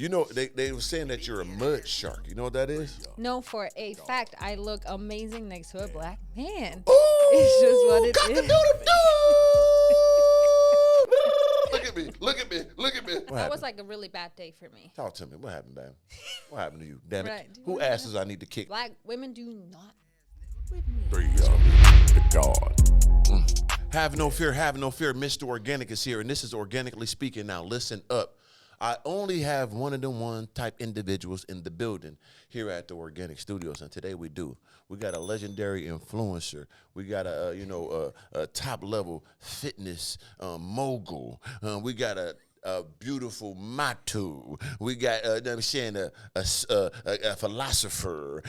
You know, they were saying that you're a mud shark. You know what that is? No, for a fact, I look amazing next to a black man. Ooh, It's just what it is. Look at me. Look at me. Look at me. That was like a really bad day for me. Talk to me. What happened, babe? What happened to you? Damn it. Right. Who asses I need to kick? Black women do not with me. The God. Have no fear, have no fear. Mr. Organik is here, and this is Organically Speaking. Now, listen up. I only have one type individuals in the building here at the Organic Studios, and today we do. We got a legendary influencer. We got a top level fitness mogul. We got a beautiful motto. We got I'm saying a philosopher.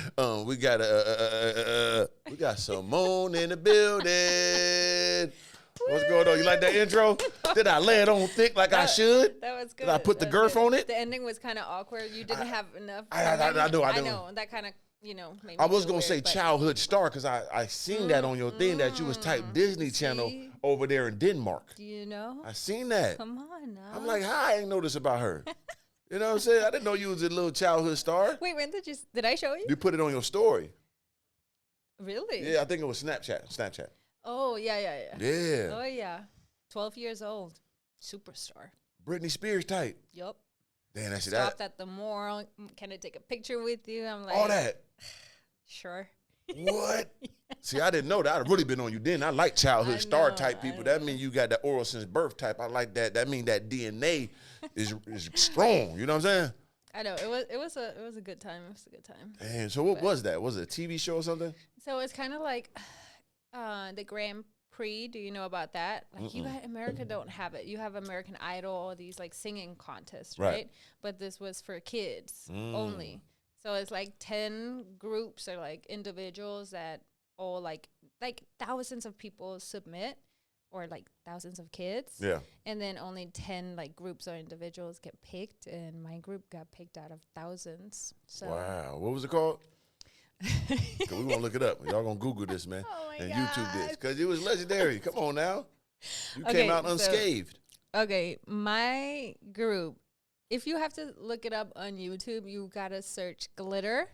We got Simone in the building. What's going on? You like that intro? Did I lay it on thick like I should? That was good. Did I put the girth on it? The ending was kind of awkward. You didn't have enough. I know. That kind of, made me I was feel going to say weird, but- childhood star because I seen that on your thing that you was type Disney Channel See? over there in Denmark. Do you know? I seen that. Come on now. I'm like, how I ain't notice about her? You know what I'm saying? I didn't know you was a little childhood star. Wait, when did I show you? You put it on your story. Really? Yeah, I think it was Snapchat. Oh, yeah. Yeah. Oh, yeah. 12 years old. Superstar. Britney Spears type. Yup. Damn, that's it. Stopped at the mall. Can I take a picture with you? I'm like, All that. Sure. What? See, I didn't know that. I'd really been on you then. I like childhood star type people. That mean you got that oral since birth type. I like that. That mean that DNA is strong. You know what I'm saying? I know. It was a good time. It was a good time. Damn. So what was that? Was it a TV show or something? So it's kind of like the Grand Prix. Do you know about that? Like you got America don't have it. You have American Idol, all these like singing contests, right? But this was for kids only. So it's like 10 groups or like individuals that all like thousands of people submit, or like thousands of kids. Yeah. And then only 10 like groups or individuals get picked, and my group got picked out of thousands. So wow. What was it called? Cause we gonna look it up. Y'all gonna Google this, man, and YouTube this, cause it was legendary. Come on now, you came out unscathed. Okay, my group. If you have to look it up on YouTube, you gotta search Glitter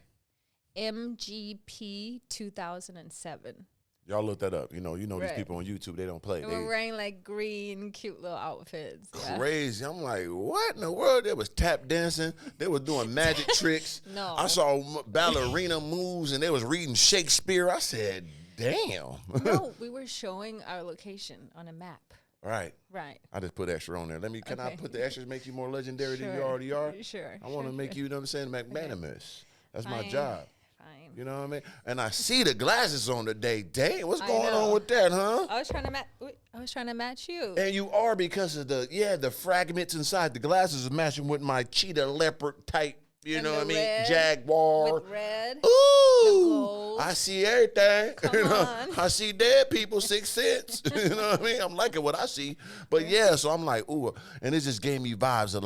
MGP 2007. Y'all look that up. You know these people on YouTube, they don't play. They were wearing like green, cute little outfits. Crazy. I'm like, what in the world? They was tap dancing. They was doing magic tricks. No. I saw ballerina moves, and they was reading Shakespeare. I said, damn. No, we were showing our location on a map. Right. I just put extra on there. Can I put the extras make you more legendary than you already are? Sure. I want to make you know what I'm saying, magnanimous. That's Fine. my job. Fine. You know what I mean? And I see the glasses on today. Dang, what's going on with that, huh? I was trying to match you. And you are, because of the fragments inside the glasses is matching with my cheetah leopard type, you know what I mean? Jaguar. With red. Ooh, I see everything. Come on. I see dead people, sixth sense. You know what I mean? I'm liking what I see. But yeah, so I'm like, ooh, and it just gave me vibes of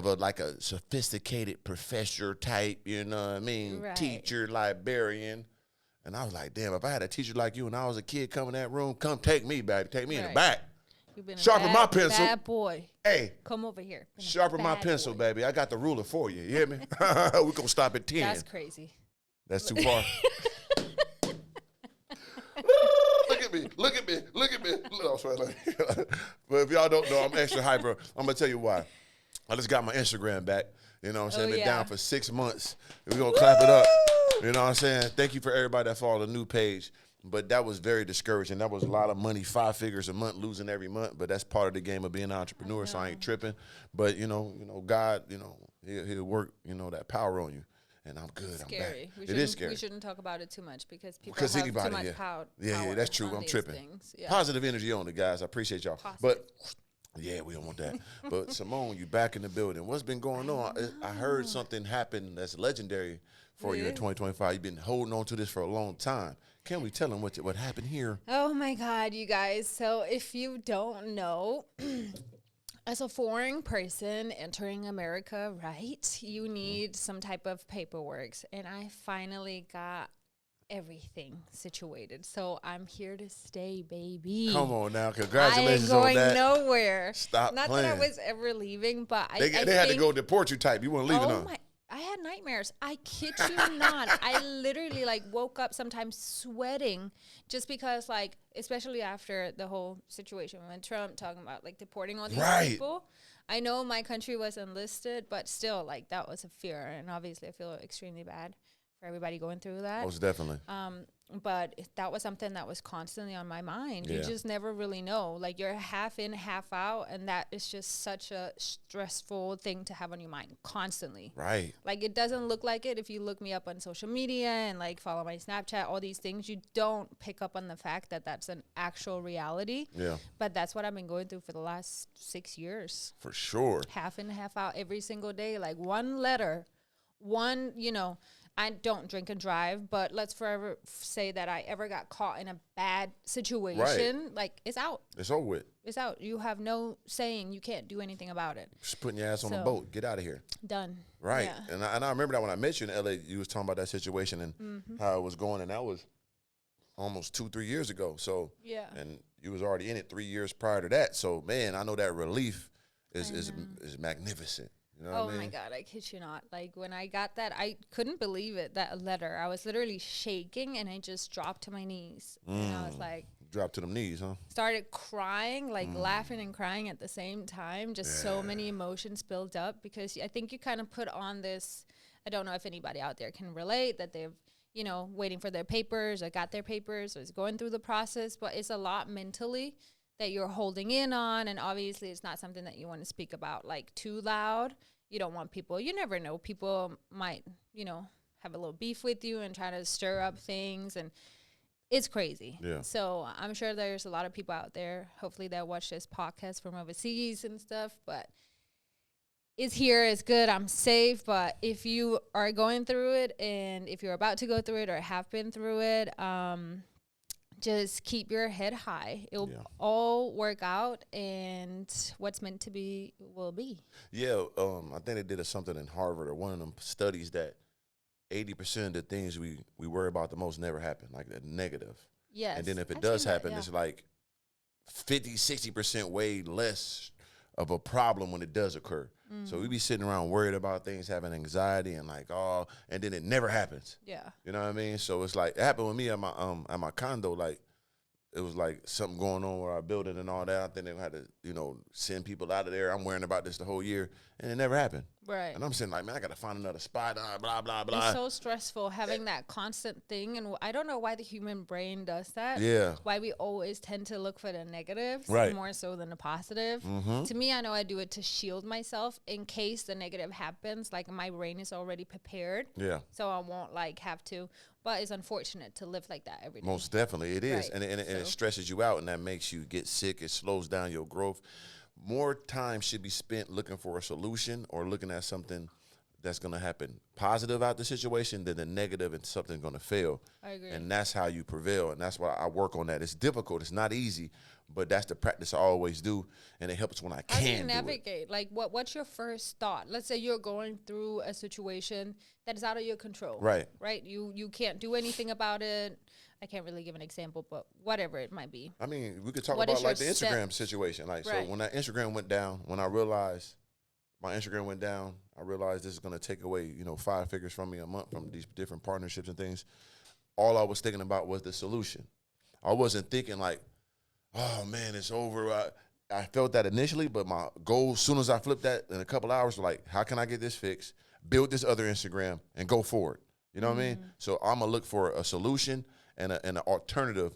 a sophisticated professor type, you know what I mean? Right. Teacher, librarian. And I was like, damn, if I had a teacher like you when I was a kid coming in that room, come take me, baby. Take me in the back. You've been Sharpen my pencil. Bad boy. Hey. Come over here. Sharpen my pencil, baby. I got the ruler for you. You hear me? We're going to stop at 10. That's crazy. That's too far. Look at me. Look at me. Look at me. But if y'all don't know, I'm extra hyper. I'm going to tell you why. I just got my Instagram back. You know what I'm saying? Been down for 6 months. We're going to clap it up. You know what I'm saying? Thank you for everybody that followed the new page. But that was very discouraging. That was a lot of money, 5 figures a month, losing every month. But that's part of the game of being an entrepreneur, so I ain't tripping. But, God, he'll work, that power on you. And I'm good. Scary. I'm back. It is scary. We shouldn't talk about it too much because people have too much power. Yeah, that's true. I'm tripping. Yeah. Positive energy on it, guys. I appreciate y'all. Positive. But yeah, we don't want that. But Simone, you back in the building. What's been going on? I heard something happen that's legendary for you in 2025. You've been holding on to this for a long time. Can we tell them what happened here? Oh my God, you guys. So if you don't know, as a foreign person entering America, right, you need some type of paperwork. And I finally got everything situated. So I'm here to stay, baby. Come on now, I ain't congratulations going on that. nowhere. Stop Not playing. that I was ever leaving, but They had to go deport you type. You weren't leaving oh on. my, I had nightmares. I kid you not. I literally like woke up sometimes sweating just because like, especially after the whole situation when Trump talking about like deporting all these people. I know my country was enlisted, but still like that was a fear. And obviously I feel extremely bad for everybody going through that. Most definitely. But that was something that was constantly on my mind. Yeah. You just never really know. Like you're half in, half out, and that is just such a stressful thing to have on your mind constantly. Right. Like it doesn't look like it if you look me up on social media and like follow my Snapchat, all these things. You don't pick up on the fact that that's an actual reality. Yeah. But that's what I've been going through for the last 6 years. For sure. Half in, half out every single day. Like one letter, one, you know, I don't drink and drive, but let's forever say that I ever got caught in a bad situation. Right. Like, it's out. It's over with. It's out. You have no saying. You can't do anything about it. Just putting your ass on a boat. Get out of here. Done. Right. Yeah. And I remember that when I met you in L.A., you was talking about that situation and how it was going, and that was almost 2-3 years ago. So, yeah. And you was already in it 3 years prior to that. So, man, I know that relief is magnificent. You know what I mean? My God, I kid you not. Like, when I got that, I couldn't believe it, that letter. I was literally shaking, and I just dropped to my knees. And I was like... Dropped to them knees, huh? Started crying, like laughing and crying at the same time. Just so many emotions built up because I think you kind of put on this... I don't know if anybody out there can relate that they've, you know, waiting for their papers or got their papers or is going through the process. But it's a lot mentally that you're holding in on. And obviously, it's not something that you want to speak about, like, too loud. You don't want people, you never know, people might, you know, have a little beef with you and try to stir up things, and it's crazy. Yeah. So I'm sure there's a lot of people out there, hopefully, that watch this podcast from overseas and stuff, but it's here, it's good, I'm safe. But if you are going through it, and if you're about to go through it or have been through it, just keep your head high. It'll all work out, and what's meant to be will be. Yeah, I think they did something in Harvard or one of them studies that 80% of the things we worry about the most never happen, like the negative. Yes. And then if it does happen, it's like 50-60% way less of a problem when it does occur. So we be sitting around worried about things, having anxiety and like, oh, and then it never happens. Yeah. You know what I mean? So it's like, it happened with me at my condo. Like, it was like something going on with our building and all that. I think they had to, you know, send people out of there. I'm worrying about this the whole year, and it never happened. Right. And I'm sitting like, man, I got to find another spot, blah, blah, blah. It's so stressful having that constant thing, and I don't know why the human brain does that. Yeah. Why we always tend to look for the negatives more so than the positive. To me, I know I do it to shield myself in case the negative happens. Like, my brain is already prepared. Yeah. So I won't, like, have to. But it's unfortunate to live like that every day. Most definitely, it is. Right. And it stresses you out, and that makes you get sick. It slows down your growth. More time should be spent looking for a solution or looking at something that's going to happen positive out the situation than the negative and something going to fail. I agree. And that's how you prevail, and that's why I work on that. It's difficult. It's not easy, but that's the practice I always do, and it helps when I can do it. How do you navigate? Like, what's your first thought? Let's say you're going through a situation that is out of your control. Right. Right? You can't do anything about it. I can't really give an example, but whatever it might be. I mean, we could talk What about is your like the Instagram situation. Like, so when that Instagram went down, when I realized my Instagram went down, I realized this is going to take away, you know, 5 figures from me a month from these different partnerships and things. All I was thinking about was the solution. I wasn't thinking like, oh man, it's over. I felt that initially, but my goal, as soon as I flipped that in a couple hours, was like, how can I get this fixed, build this other Instagram, and go forward? You know what I mean? So I'm gonna look for a solution and an alternative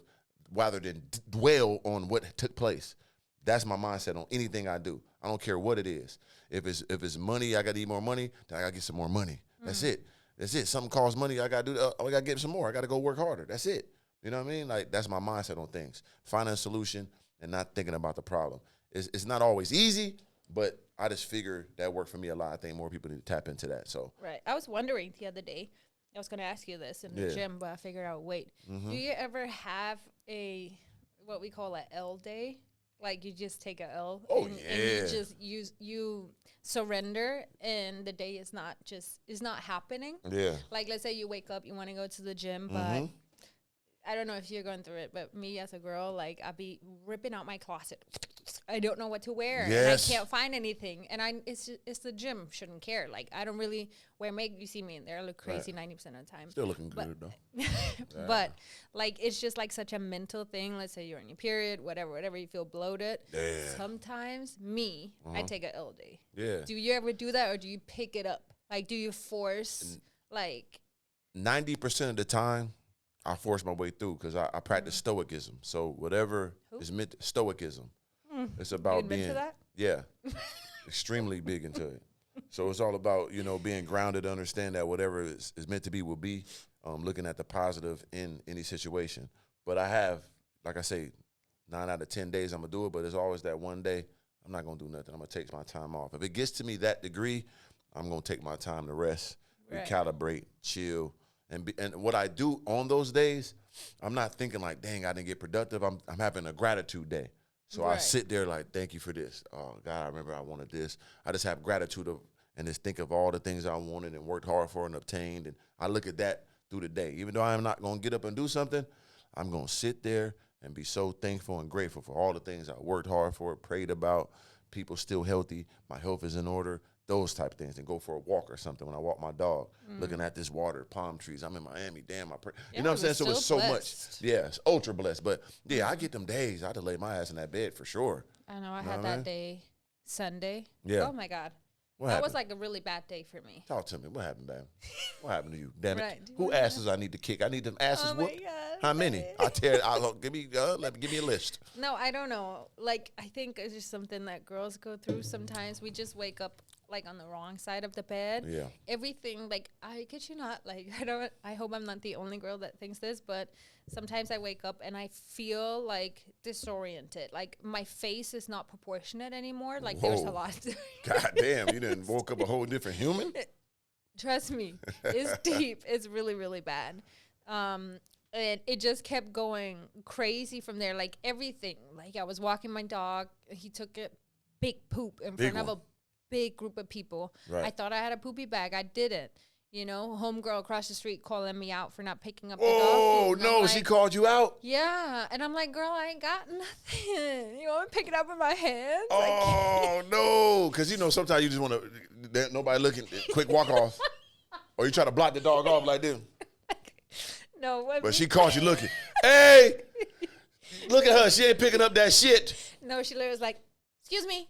rather than dwell on what took place. That's my mindset on anything I do. I don't care what it is. If it's money, I got to need more money, then I got to get some more money. That's it. Something costs money, I got to do. I got to get some more. I got to go work harder. That's it. You know what I mean? Like, that's my mindset on things. Finding a solution and not thinking about the problem. It's not always easy, but I just figure that worked for me a lot. I think more people need to tap into that. So right. I was wondering the other day, I was going to ask you this in the gym, but I figured out, wait, do you ever have what we call an L day? Like, you just take a L and you just you surrender, and the day is not happening. Yeah. Like, let's say you wake up, you want to go to the gym, but I don't know if you're going through it, but me as a girl, like I be ripping out my closet. I don't know what to wear, Yes. and I can't find anything. And it's the gym. Shouldn't care. Like I don't really wear makeup. You see me in there, I look crazy 90% of the time. Still looking good though. But like it's just like such a mental thing. Let's say you're on your period, whatever you feel bloated. Yeah. Sometimes I take an L day. Yeah. Do you ever do that, or do you pick it up? Like, do you force like 90% of the time, I force my way through because I practice stoicism. So whatever is meant to, stoicism. It's about being extremely big into it. So it's all about, being grounded, understand that whatever is meant to be will be, looking at the positive in any situation. But I have, like I say, 9 out of 10 days I'm going to do it, but there's always that one day I'm not going to do nothing. I'm going to take my time off. If it gets to me that degree, I'm going to take my time to rest, recalibrate, chill. And what I do on those days, I'm not thinking like, dang, I didn't get productive. I'm having a gratitude day. So I sit there like, thank you for this. Oh, God, I remember I wanted this. I just have gratitude and just think of all the things I wanted and worked hard for and obtained. And I look at that through the day. Even though I'm not going to get up and do something, I'm going to sit there and be so thankful and grateful for all the things I worked hard for, prayed about, people still healthy, my health is in order. Those type of things, and go for a walk or something. When I walk my dog, looking at this water, palm trees. I'm in Miami. Damn, you know what I'm saying? So it's so much. Yeah, it's ultra blessed. But yeah, I get them days. I had to lay my ass in that bed for sure. I know I had that day Sunday. Yeah. Oh my God. What that happened? was like a really bad day for me. Talk to me. What happened, man? What happened to you? Damn it. Right. Who asses I need to kick? I need them asses Oh my whooped. God. How many? Give me a list. No, I don't know. Like, I think it's just something that girls go through sometimes. We just wake up like on the wrong side of the bed. Yeah. Everything, like, I kid you not, like, I hope I'm not the only girl that thinks this, but sometimes I wake up and I feel like disoriented. Like my face is not proportionate anymore. Like there's a lot. God damn, you done woke up a whole different human? Trust me, it's deep. It's really, really bad. And it just kept going crazy from there. Like everything. Like I was walking my dog. He took a big poop in front of a big group of people. Right. I thought I had a poopy bag. I didn't. Homegirl across the street calling me out for not picking up the dog. Oh, no, like, she called you out? Yeah. And I'm like, girl, I ain't got nothing. You want me to pick it up in my hands? Oh, no. Because, sometimes you just want to, nobody looking, quick walk off. Or you try to block the dog off like this. No. But she caught you looking. Hey, look at her. She ain't picking up that shit. No, she literally was like, excuse me.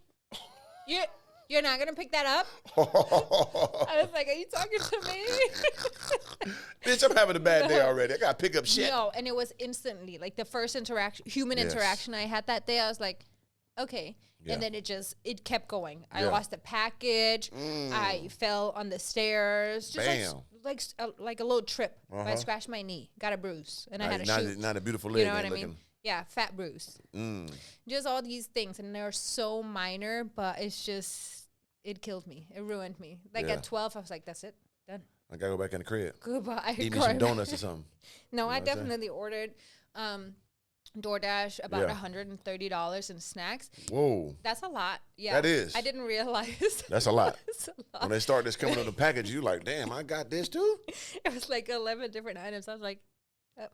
You're not going to pick that up? I was like, are you talking to me? Bitch, I'm having a bad day already. I got to pick up shit. No, and it was instantly. Like the first human interaction I had that day, I was like, okay. Yeah. And then it kept going. I lost a package. I fell on the stairs. Just like a little trip. I scratched my knee, got a bruise, and I had a shoot. Not a beautiful leg. You know what I mean? Yeah, fat bruise. Just all these things, and they're so minor, but it killed me. It ruined me. Like at 12, I was like, that's it, done. I gotta go back in the crib. Goodbye. Eat me some donuts or something. No, I definitely ordered DoorDash about $130 in snacks. Whoa. That's a lot. Yeah. That is. I didn't realize. That's a lot. That's a lot. When they start this coming on the package, you like, damn, I got this too? It was like 11 different items. I was like,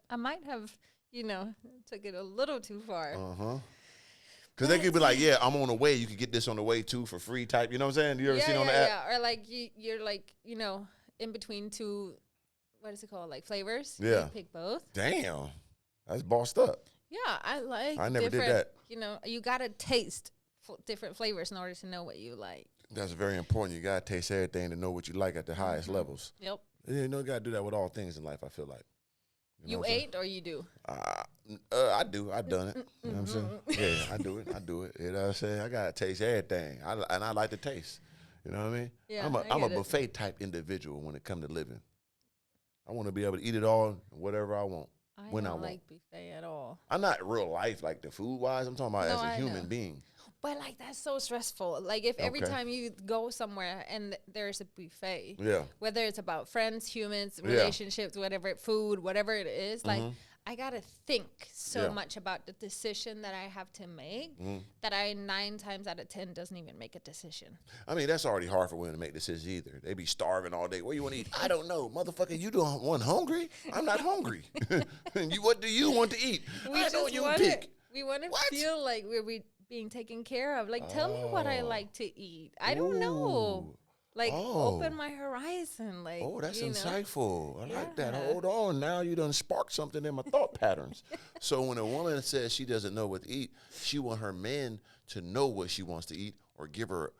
I might have, took it a little too far. Because they could be like, yeah, I'm on the way. You could get this on the way too for free type. You know what I'm saying? You ever seen on the app? Yeah, or like you're like, in between two, what is it called? Like flavors. Yeah. You pick both. Damn. That's bossed up. Yeah, I never did that. You got to taste different flavors in order to know what you like. That's very important. You got to taste everything to know what you like at the highest levels. Yep. You got to do that with all things in life, I feel like. You ate or you do? I do. I've done it. You know what I'm saying? Yeah, I do it. You know what I'm saying? I got to taste everything. And I like to taste. You know what I mean? Yeah, I'm a buffet type individual when it comes to living. I want to be able to eat it all, whatever I want. I don't like buffet at all. I'm not real life, like the food-wise. I'm talking about as a human being. But, like, that's so stressful. Like, if every time you go somewhere and there's a buffet, whether it's about friends, humans, relationships, whatever, food, whatever it is, like, I gotta think so Yeah. much about the decision that I have to make that I 9 times out of 10 doesn't even make a decision. I mean, that's already hard for women to make decisions either. They be starving all day. What you want to eat? I don't know, motherfucker. You don't want hungry? I'm not hungry. What do you want to eat? I know you pick. We want to What? feel like we're being taken care of. Like, tell me what I like to eat. I don't know. Like, open my horizon. Like, Oh, that's you know? insightful. I like that. Yeah. Hold on. Now you done sparked something in my thought patterns. So when a woman says she doesn't know what to eat, she want her man to know what she wants to eat or give her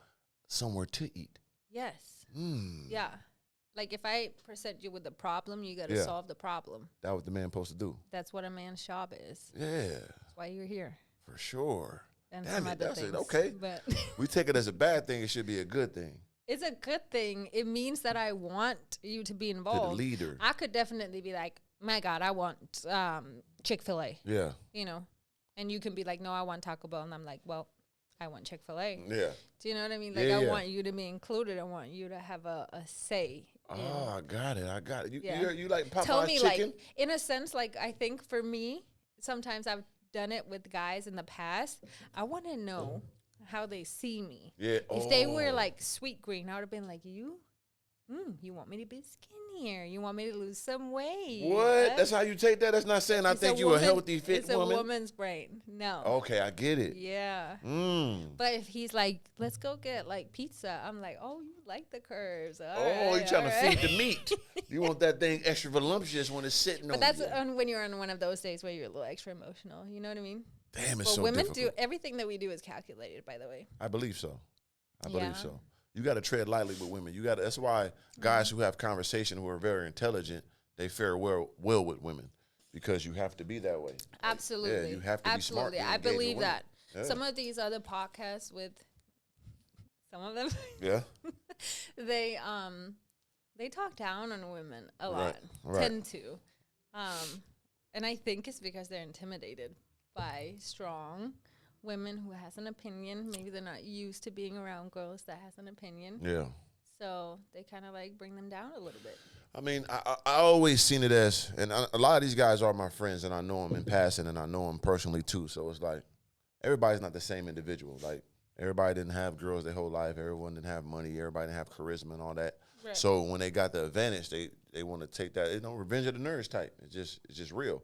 somewhere to eat. Yes. Yeah. Like, if I present you with a problem, you got to solve the problem. That's what the man supposed to do. That's what a man's job is. Yeah, That's why you're here. for sure. And Damn some it, other that's things. it. Okay. But We take it as a bad thing. It should be a good thing. it's a good thing. It means that I want you to be To the involved. leader. I could definitely be like, my God, I want Chick-fil-A, Yeah. you know? And you can be like, no, I want Taco Bell. And I'm like, well, I want Chick-fil-A. Yeah. Do you know what I mean? Like, Yeah, I yeah. want you to be included. I want you to have a say. Oh, I got it. I got it. Yeah. You like Popeye's Tell me, chicken? like, in a sense, like, I think for me, sometimes I've done it with guys in the past. I want to know how they see me. Yeah. If they were like Sweet Green, I would have been like, you want me to be skinnier? You want me to lose some weight? What? That's how you take that? That's not saying I think you a healthy, fit it's woman? It's a woman's brain. No. Okay, I get it. Yeah. But if he's like, let's go get like pizza, I'm like, oh, you like the curves. Oh, you trying to feed the meat. You want that thing extra voluptuous when it's sitting But on that's you. when you're on one of those days where you're a little extra emotional. You know what I mean? Damn, it's Well, so women difficult. do everything that we do is calculated, by the way. I believe so. I Yeah. believe so. You got to tread lightly with women. You got. That's why guys who have conversation who are very intelligent, they fare well with women because you have to be that way. Absolutely. you have to be smart Absolutely. to I engage with believe women. that. Yeah. Some of these other podcasts with some of them Yeah. they talk down on women a Right, lot. right. Tend to. And I think it's because they're intimidated by strong women who has an opinion. Maybe they're not used to being around girls that has an opinion. Yeah. So they kind of like bring them down a little bit. I mean, I always seen it as, and a lot of these guys are my friends, and I know them in passing, and I know them personally too. So it's like everybody's not the same individual. Like everybody didn't have girls their whole life. Everyone didn't have money. Everybody didn't have charisma and all that. Right. So when they got the advantage, they want to take that. You know, revenge of the nerds type. It's just real.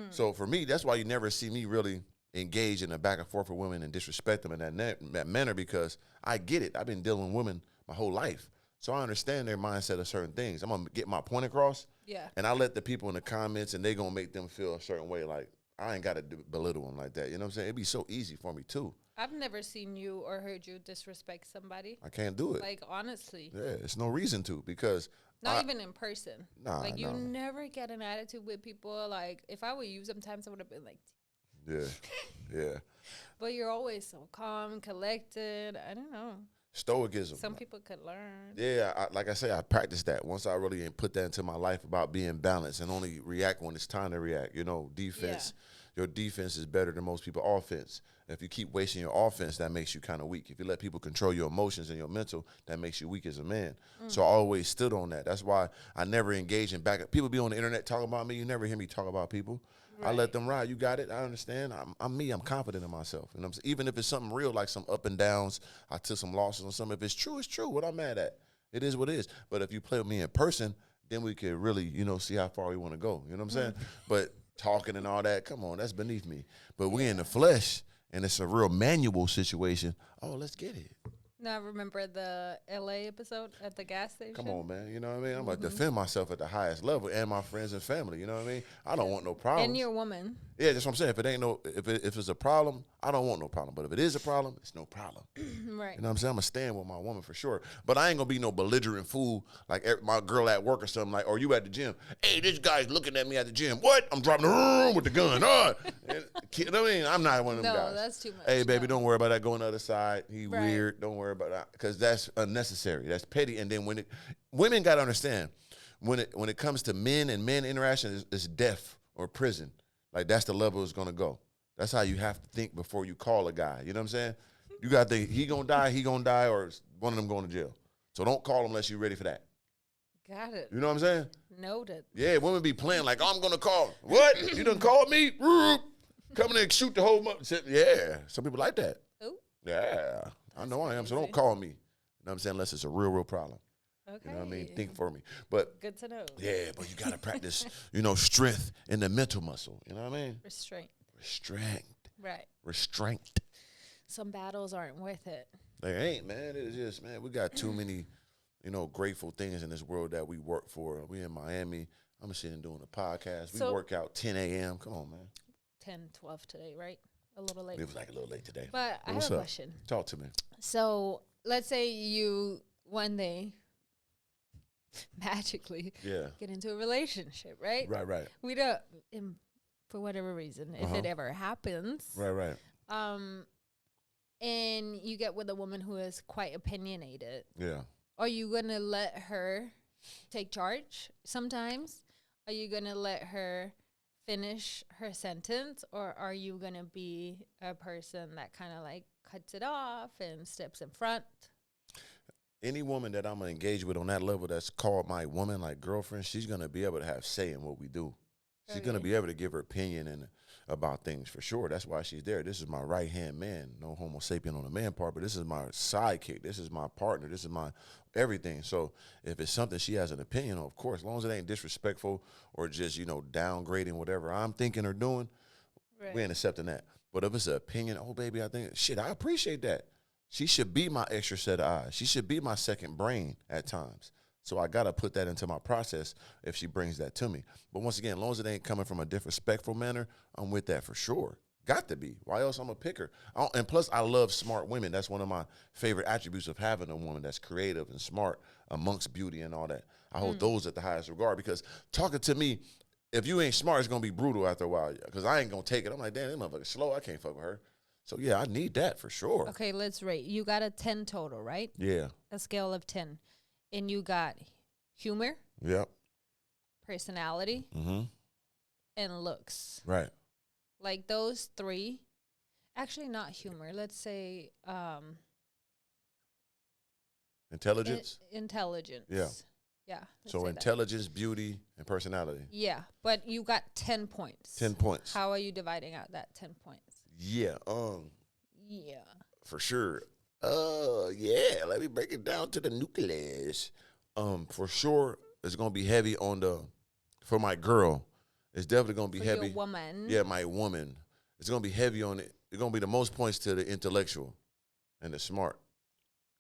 So for me, that's why you never see me really engage in a back and forth with women and disrespect them in that manner, because I get it. I've been dealing with women my whole life. So I understand their mindset of certain things. I'm going to get my point across. Yeah. And I let the people in the comments, and they going to make them feel a certain way. Like, I ain't got to belittle them like that. You know what I'm saying? It'd be so easy for me, too. I've never seen you or heard you disrespect somebody. I can't do it. Like, honestly. Yeah, it's no reason to, because Not even in person. Nah, like, you nah. never get an attitude with people. Like, if I were you, sometimes I would have been like, yeah. but you're always so calm, collected. I don't know. Stoicism. Some people could learn. Yeah, like I say, I practiced that. Once I really put that into my life about being balanced and only react when it's time to react. You know, defense. Your defense is better than most people's offense. If you keep wasting your offense, that makes you kind of weak. If you let people control your emotions and your mental, that makes you weak as a man. So I always stood on that. That's why I never engage in back. People be on the internet talking about me. You never hear me talk about people. I let them ride. You got it. I understand. I'm me. I'm confident in myself. You know what I'm saying? Even if it's something real, like some up and downs, I took some losses on something. If it's true, it's true. What I'm mad at, it is what it is. But if you play with me in person, then we could really, you know, see how far we want to go. You know what I'm saying? But talking and all that, come on, that's beneath me. But we in the flesh, and it's a real manual situation. Oh, let's get it. Now, remember the LA episode at the gas station? Come on, man. You know what I mean? I'm going to defend myself at the highest level, and my friends and family. You know what I mean? I don't want no problems. And your woman. Yeah, that's what I'm saying. If it ain't no, if it's a problem, I don't want no problem. But if it is a problem, it's no problem. Right. You know what I'm saying? I'm going to stand with my woman for sure. But I ain't going to be no belligerent fool like my girl at work or something like, or you at the gym. Hey, this guy's looking at me at the gym. What? I'm dropping the room with the gun. And, you know what I mean? I'm not one of them guys. No, that's too much. Hey, baby, No. don't worry about that. Go on the other side. He Right. weird. Don't worry about that. Because that's unnecessary. That's petty. And then women got to understand, when it comes to men and men interaction, it's death or prison. Like, that's the level it's going to go. That's how you have to think before you call a guy. You know what I'm saying? You got to think he going to die, or one of them going to jail. So don't call him unless you're ready for that. Got it. You know what I'm saying? Noted. Yeah, women be playing like, oh, I'm going to call. What? You done called me? Come in and shoot the whole month. Yeah, some people like that. Ooh. Yeah, I know I am, so don't crazy. call me. You know what I'm saying? Unless it's a real problem. Okay. You know what I mean? Think for me. But good to know. yeah, but you got to practice, strength in the mental muscle. You know what I mean? Restraint. Restraint. Right. Some battles aren't worth it. They ain't, man. It's just, man, we got too many, grateful things in this world that we work for. We in Miami. I'm sitting doing a podcast. We work out 10 a.m. Come on, man. 10, 12 today, right? A little late. It was like a little late today. But I have what's a up? question. Talk to me. So let's say you one day magically get into a relationship, right? Right. We don't, for whatever reason, if it ever happens. Right. And you get with a woman who is quite opinionated. Yeah. Are you going to let her take charge sometimes? Are you going to let her finish her sentence? Or are you going to be a person that kind of like cuts it off and steps in front? Any woman that I'm going to engage with on that level that's called my woman, like girlfriend, she's going to be able to have say in what we do. She's going to be able to give her opinion and about things for sure. That's why she's there. This is my right-hand man. No homo sapien on the man part, but this is my sidekick. This is my partner. This is my everything. So if it's something she has an opinion on, of course, as long as it ain't disrespectful or just, downgrading whatever I'm thinking or doing, we ain't accepting that. But if it's an opinion, oh, baby, I think, shit, I appreciate that. She should be my extra set of eyes. She should be my second brain at times. So I got to put that into my process if she brings that to me. But once again, as long as it ain't coming from a disrespectful manner, I'm with that for sure. Got to be. Why else I'm a picker? And plus, I love smart women. That's one of my favorite attributes of having a woman that's creative and smart amongst beauty and all that. I hold those at the highest regard because talking to me, if you ain't smart, it's going to be brutal after a while because I ain't going to take it. I'm like, damn, this motherfucker's slow. I can't fuck with her. So, yeah, I need that for sure. Okay, let's rate. You got a 10 total, right? Yeah. A scale of 10. And you got humor. Yep. Personality. Mm-hmm. And looks. Right. Like those three. Actually, not humor. Let's say intelligence. Intelligence. Yeah. Yeah. So intelligence, beauty, and personality. Yeah, but you got 10 points. 10 points. How are you dividing out that 10 points? Yeah. Yeah. For sure. Yeah. Let me break it down to the nucleus. For sure, it's gonna be heavy on for my girl. It's definitely gonna be heavy. Your woman. Yeah, my woman. It's gonna be heavy on it. It's gonna be the most points to the intellectual and the smart.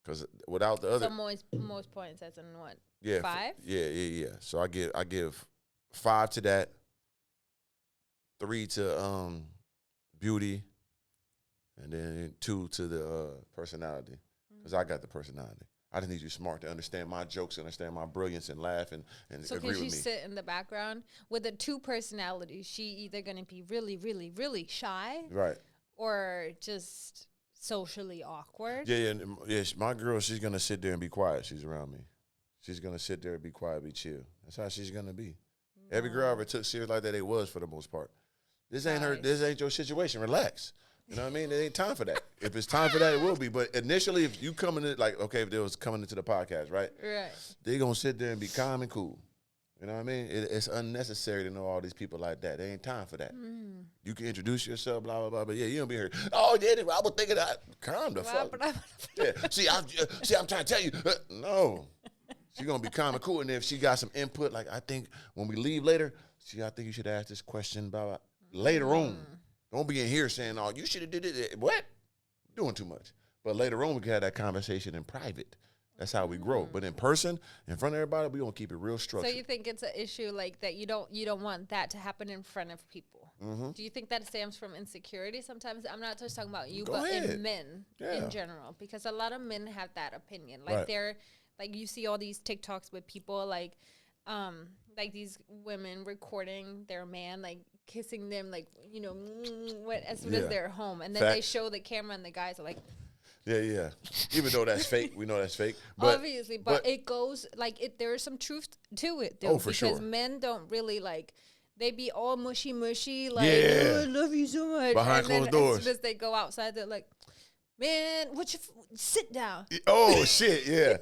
Because without the other, so most points as in what? Yeah, 5. Yeah. So I give 5 to that, 3 to beauty, and then 2 to the personality. Because I got the personality. I just need you smart to understand my jokes, understand my brilliance, and laugh and so agree with me. So can she sit in the background with the 2 personalities? She either going to be really, really, really shy, right, or just socially awkward. Yeah. My girl, she's gonna sit there and be quiet. She's around me. She's gonna sit there and be quiet, be chill. That's how she's gonna be. No. Every girl I ever took serious like that, they was for the most part. This ain't her. This ain't your situation. Relax. You know what I mean? It ain't time for that. If it's time for that, it will be. But initially, if you coming in, like, okay, if they was coming into the podcast, right? Right. They gonna sit there and be calm and cool. You know what I mean? It's unnecessary to know all these people like that. There ain't time for that. You can introduce yourself, blah, blah, blah. But yeah, you don't be here. Oh, yeah, I was thinking that. Calm the fuck. Yeah. See, I'm trying to tell you. No. She gonna be calm and cool. And if she got some input, like I think when we leave later, I think you should ask this question about later on. Don't be in here saying, oh, you should have did it. What? Doing too much. But later on, we can have that conversation in private. That's how we grow. But in person, in front of everybody, we gonna keep it real structured. So you think it's an issue like that? You don't want that to happen in front of people. Mm-hmm. Do you think that stems from insecurity? Sometimes I'm not just talking about you, but in men in general, because a lot of men have that opinion. Like they're like you see all these TikToks with people like these women recording their man like kissing them like as soon as they're home, and then they show the camera and the guys are like. Yeah. Even though that's fake, we know that's fake. But, obviously, but it goes like it. There is some truth to it, though. Oh, for sure. Because men don't really like. They be all mushy, like, oh, I love you so much. Behind closed doors. As soon as they go outside, they're like, Man, sit down. Oh shit, yeah.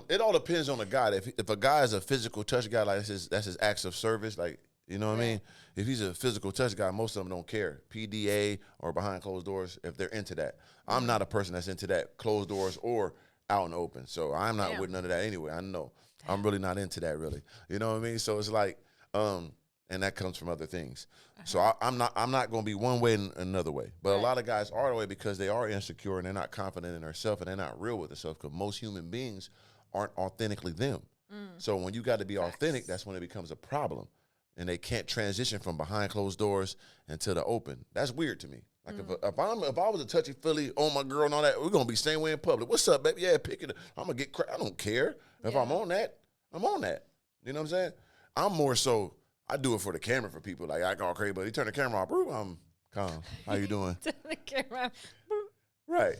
It all depends on the guy. If a guy is a physical touch guy, like that's his acts of service, like you know what I mean. If he's a physical touch guy, most of them don't care. PDA or behind closed doors, if they're into that. I'm not a person that's into that, closed doors or out in the open. So I'm not with none of that anyway. I know I'm really not into that really. You know what I mean? So it's like, and that comes from other things. So I'm not going to be one way and another way. But a lot of guys are the way because they are insecure and they're not confident in themselves and they're not real with themselves because most human beings aren't authentically them. So when you got to be authentic, that's when it becomes a problem. And they can't transition from behind closed doors into the open. That's weird to me. Like if I was a touchy feely on my girl and all that, we're gonna be same way in public. What's up, baby? Yeah, pick it up. I'm gonna get I don't care. If I'm on that, I'm on that. You know what I'm saying? I'm more so I do it for the camera for people. Like I go crazy, but he turn the camera off. I'm calm. How you doing? Turn the camera off. Right.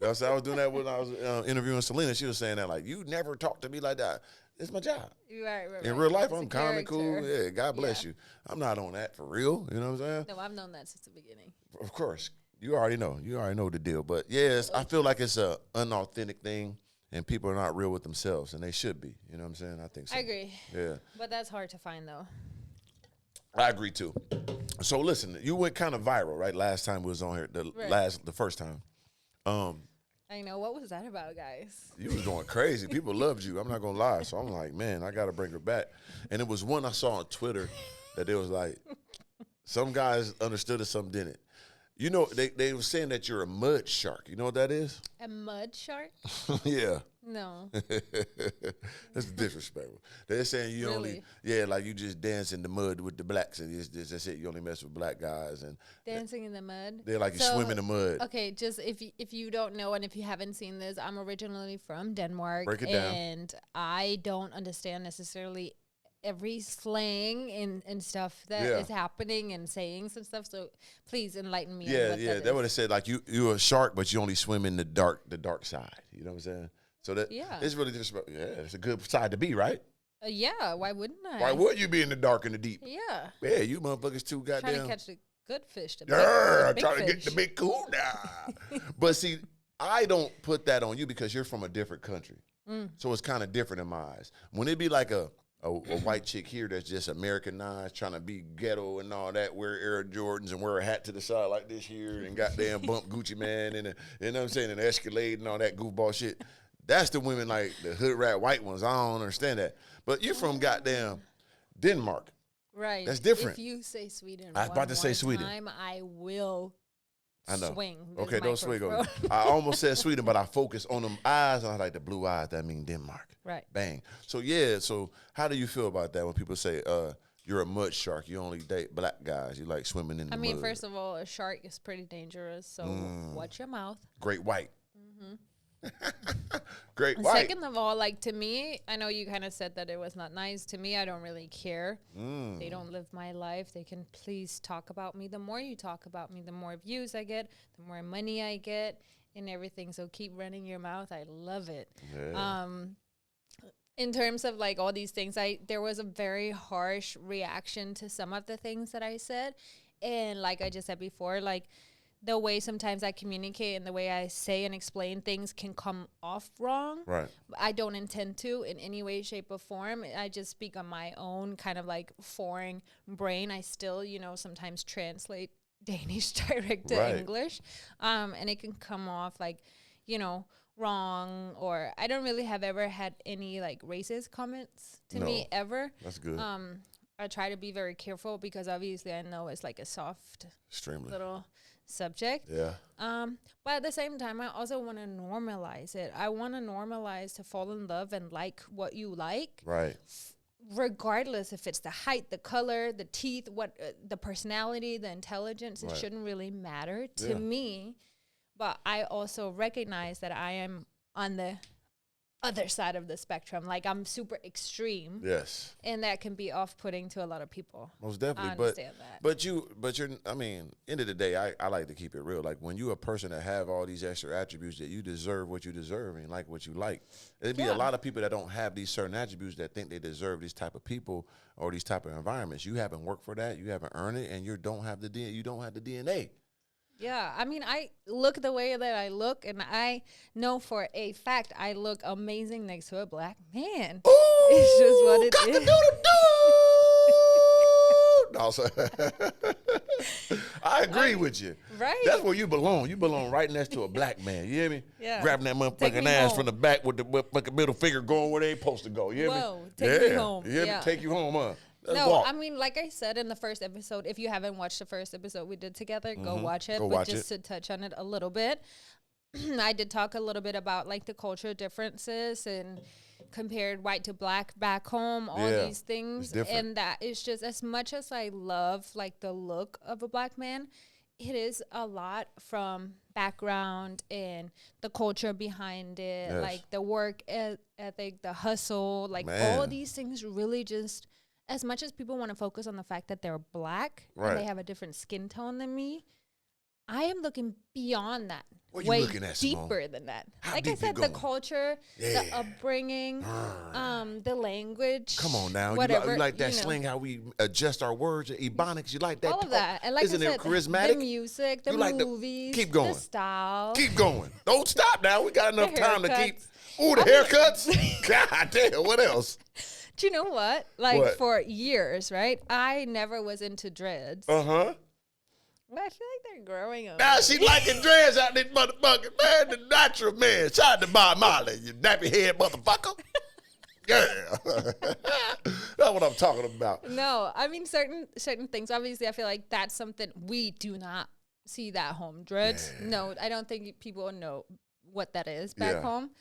I was doing that when I was interviewing Selena. She was saying that like you never talk to me like that. It's my job. Right. In real life, I'm calm and cool. Yeah, God bless you. I'm not on that for real. You know what I'm saying? No, I've known that since the beginning. Of course. You already know. You already know the deal. But yes, I feel like it's a unauthentic thing and people are not real with themselves and they should be. You know what I'm saying? I think so. I agree. Yeah. But that's hard to find though. I agree too. So listen, you went kind of viral, right? Last time we was on here, the first time. I know. What was that about, guys? You was going crazy. People loved you. I'm not going to lie. So I'm like, man, I got to bring her back. And it was one I saw on Twitter that they was like, some guys understood it, some didn't. You know, they were saying that you're a mud shark. You know what that is? A mud shark? Yeah. No. That's disrespectful. They're saying you only, like you just dance in the mud with the blacks, and that's it. You only mess with black guys and dancing in the mud. They're like you swim in the mud. Okay, just if you don't know and if you haven't seen this, I'm originally from Denmark. Break it down. And I don't understand necessarily every slang and stuff that is happening and sayings and stuff. So please enlighten me. Yeah, that would have said like you're a shark, but you only swim in the dark side. You know what I'm saying? So that it's really just it's a good side to be, right? Yeah, why wouldn't I? Why would you be in the dark and the deep? Yeah. Yeah, you motherfuckers too goddamn. Trying to catch the good fish. Trying to get the big cool down. But see, I don't put that on you because you're from a different country. So it's kind of different in my eyes. When it be like a white chick here that's just Americanized, trying to be ghetto and all that, wear Air Jordans and wear a hat to the side like this here and goddamn bump Gucci Man and you know what I'm saying, and Escalade and all that goofball shit. That's the women like the hood rat white ones. I don't understand that. But you're from goddamn Denmark. Right. That's different. If you say Sweden I was about to say Sweden. I will swing. Okay, don't swing over. I almost said Sweden, but I focus on them eyes. I was like the blue eyes. That mean Denmark. Right. Bang. So so how do you feel about that when people say you're a mud shark, you only date black guys, you like swimming in the mud? I mean, first of all, a shark is pretty dangerous, so watch your mouth. Great white. Great white. Second of all, like to me, I know you kind of said that it was not nice. To me, I don't really care. They don't live my life. They can please talk about me. The more you talk about me, the more views I get, the more money I get and everything. So keep running your mouth. I love it. Yeah. In terms of like all these things, there was a very harsh reaction to some of the things that I said. And like I just said before, like the way sometimes I communicate and the way I say and explain things can come off wrong. Right. I don't intend to in any way, shape, or form. I just speak on my own kind of like foreign brain. I still, sometimes translate Danish direct to English. And it can come off like, wrong, or I don't really have ever had any like racist comments to me ever. That's good. I try to be very careful because obviously I know it's like a soft little subject. Yeah. But at the same time, I also want to normalize it. I want to normalize to fall in love and like what you like. Right. Regardless if it's the height, the color, the teeth, what the personality, the intelligence, it shouldn't really matter to me. But I also recognize that I am on the other side of the spectrum. Like I'm super extreme. Yes. And that can be off-putting to a lot of people. Most definitely. I understand that. But you're, I mean, end of the day, I like to keep it real. Like when you're a person that have all these extra attributes that you deserve what you deserve and like what you like. There'd be a lot of people that don't have these certain attributes that think they deserve these type of people or these type of environments. You haven't worked for that. You haven't earned it, and you don't have the DNA. Yeah, I mean, I look the way that I look, and I know for a fact I look amazing next to a black man. Ooh, It's just what it is. No, so I agree with you. Right? That's where you belong. You belong right next to a black man. You hear me? Yeah. Grabbing that Take motherfucking me ass home. from the back with the motherfucking middle finger going where they ain't supposed to go. You hear Whoa, me? take me home. You hear Yeah. me? Take you home, huh? Let's No, walk. I mean, like I said in the first episode, if you haven't watched the first episode we did together, go watch it. Go but watch just it. to touch on it a little bit, I did talk a little bit about like the cultural differences and compared white to black back home, all Yeah, these things. different. And that is just as much as I love like the look of a black man, it is a lot from background and the culture behind it, Yes. like the work ethic, the hustle, like Man. all these things really just, as much as people want to focus on the fact that they're black Right. and they have a different skin tone than me, I am looking beyond that. What you way looking at, Simone? deeper than that. How Like I deep you said, the going? culture, Yeah. the upbringing, the language. Come on now. Whatever, you like that you know. sling, how we adjust our words, ebonics. You like that? All of that. And like Isn't I said, it charismatic? the music, the You like the- movies, keep going. the style. Keep going. Don't stop now. We got enough The time to keep. haircuts. Ooh, the haircuts. God damn. What else? Do you know what? Like What? for years, right? I never was into dreads. Uh-huh. But I feel like they're growing on Now me. she liking dreads out this motherfucker. Man, the natural man. Shout out to Bob Marley, you nappy head motherfucker. Yeah. That's what I'm talking about. No, I mean certain things. Obviously, I feel like that's something we do not see that home. Dreads. Yeah. No, I don't think people know what that is back Yeah. home.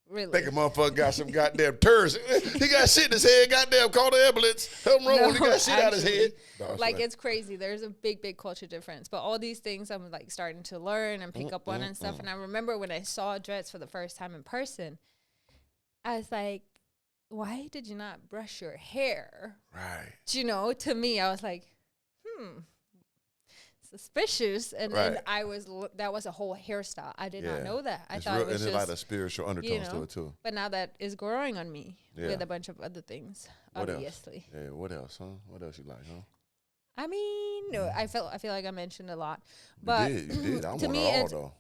Really. Think a motherfucker got some goddamn turds. He got shit in his head. Goddamn, call the ambulance. Something wrong with him. He got shit out his actually, head. No, it's like fine. it's crazy. There's a big culture difference. But all these things I'm like starting to learn and pick up on and stuff. And I remember when I saw dreads for the first time in person, I was like, why did you not brush your hair? Right. You know, to me, I was like, suspicious. And then Right. I was, that was a whole hairstyle. I did not Yeah. know that. I It's thought real, it was and just, there's a lot of spiritual undertones to know, it too. but now that is growing on me Yeah. with a bunch of other things, What else? obviously. Yeah. What else, huh? What else you like, huh? I mean, no, I feel like I mentioned a lot, but you did. I to want me, it all it's though.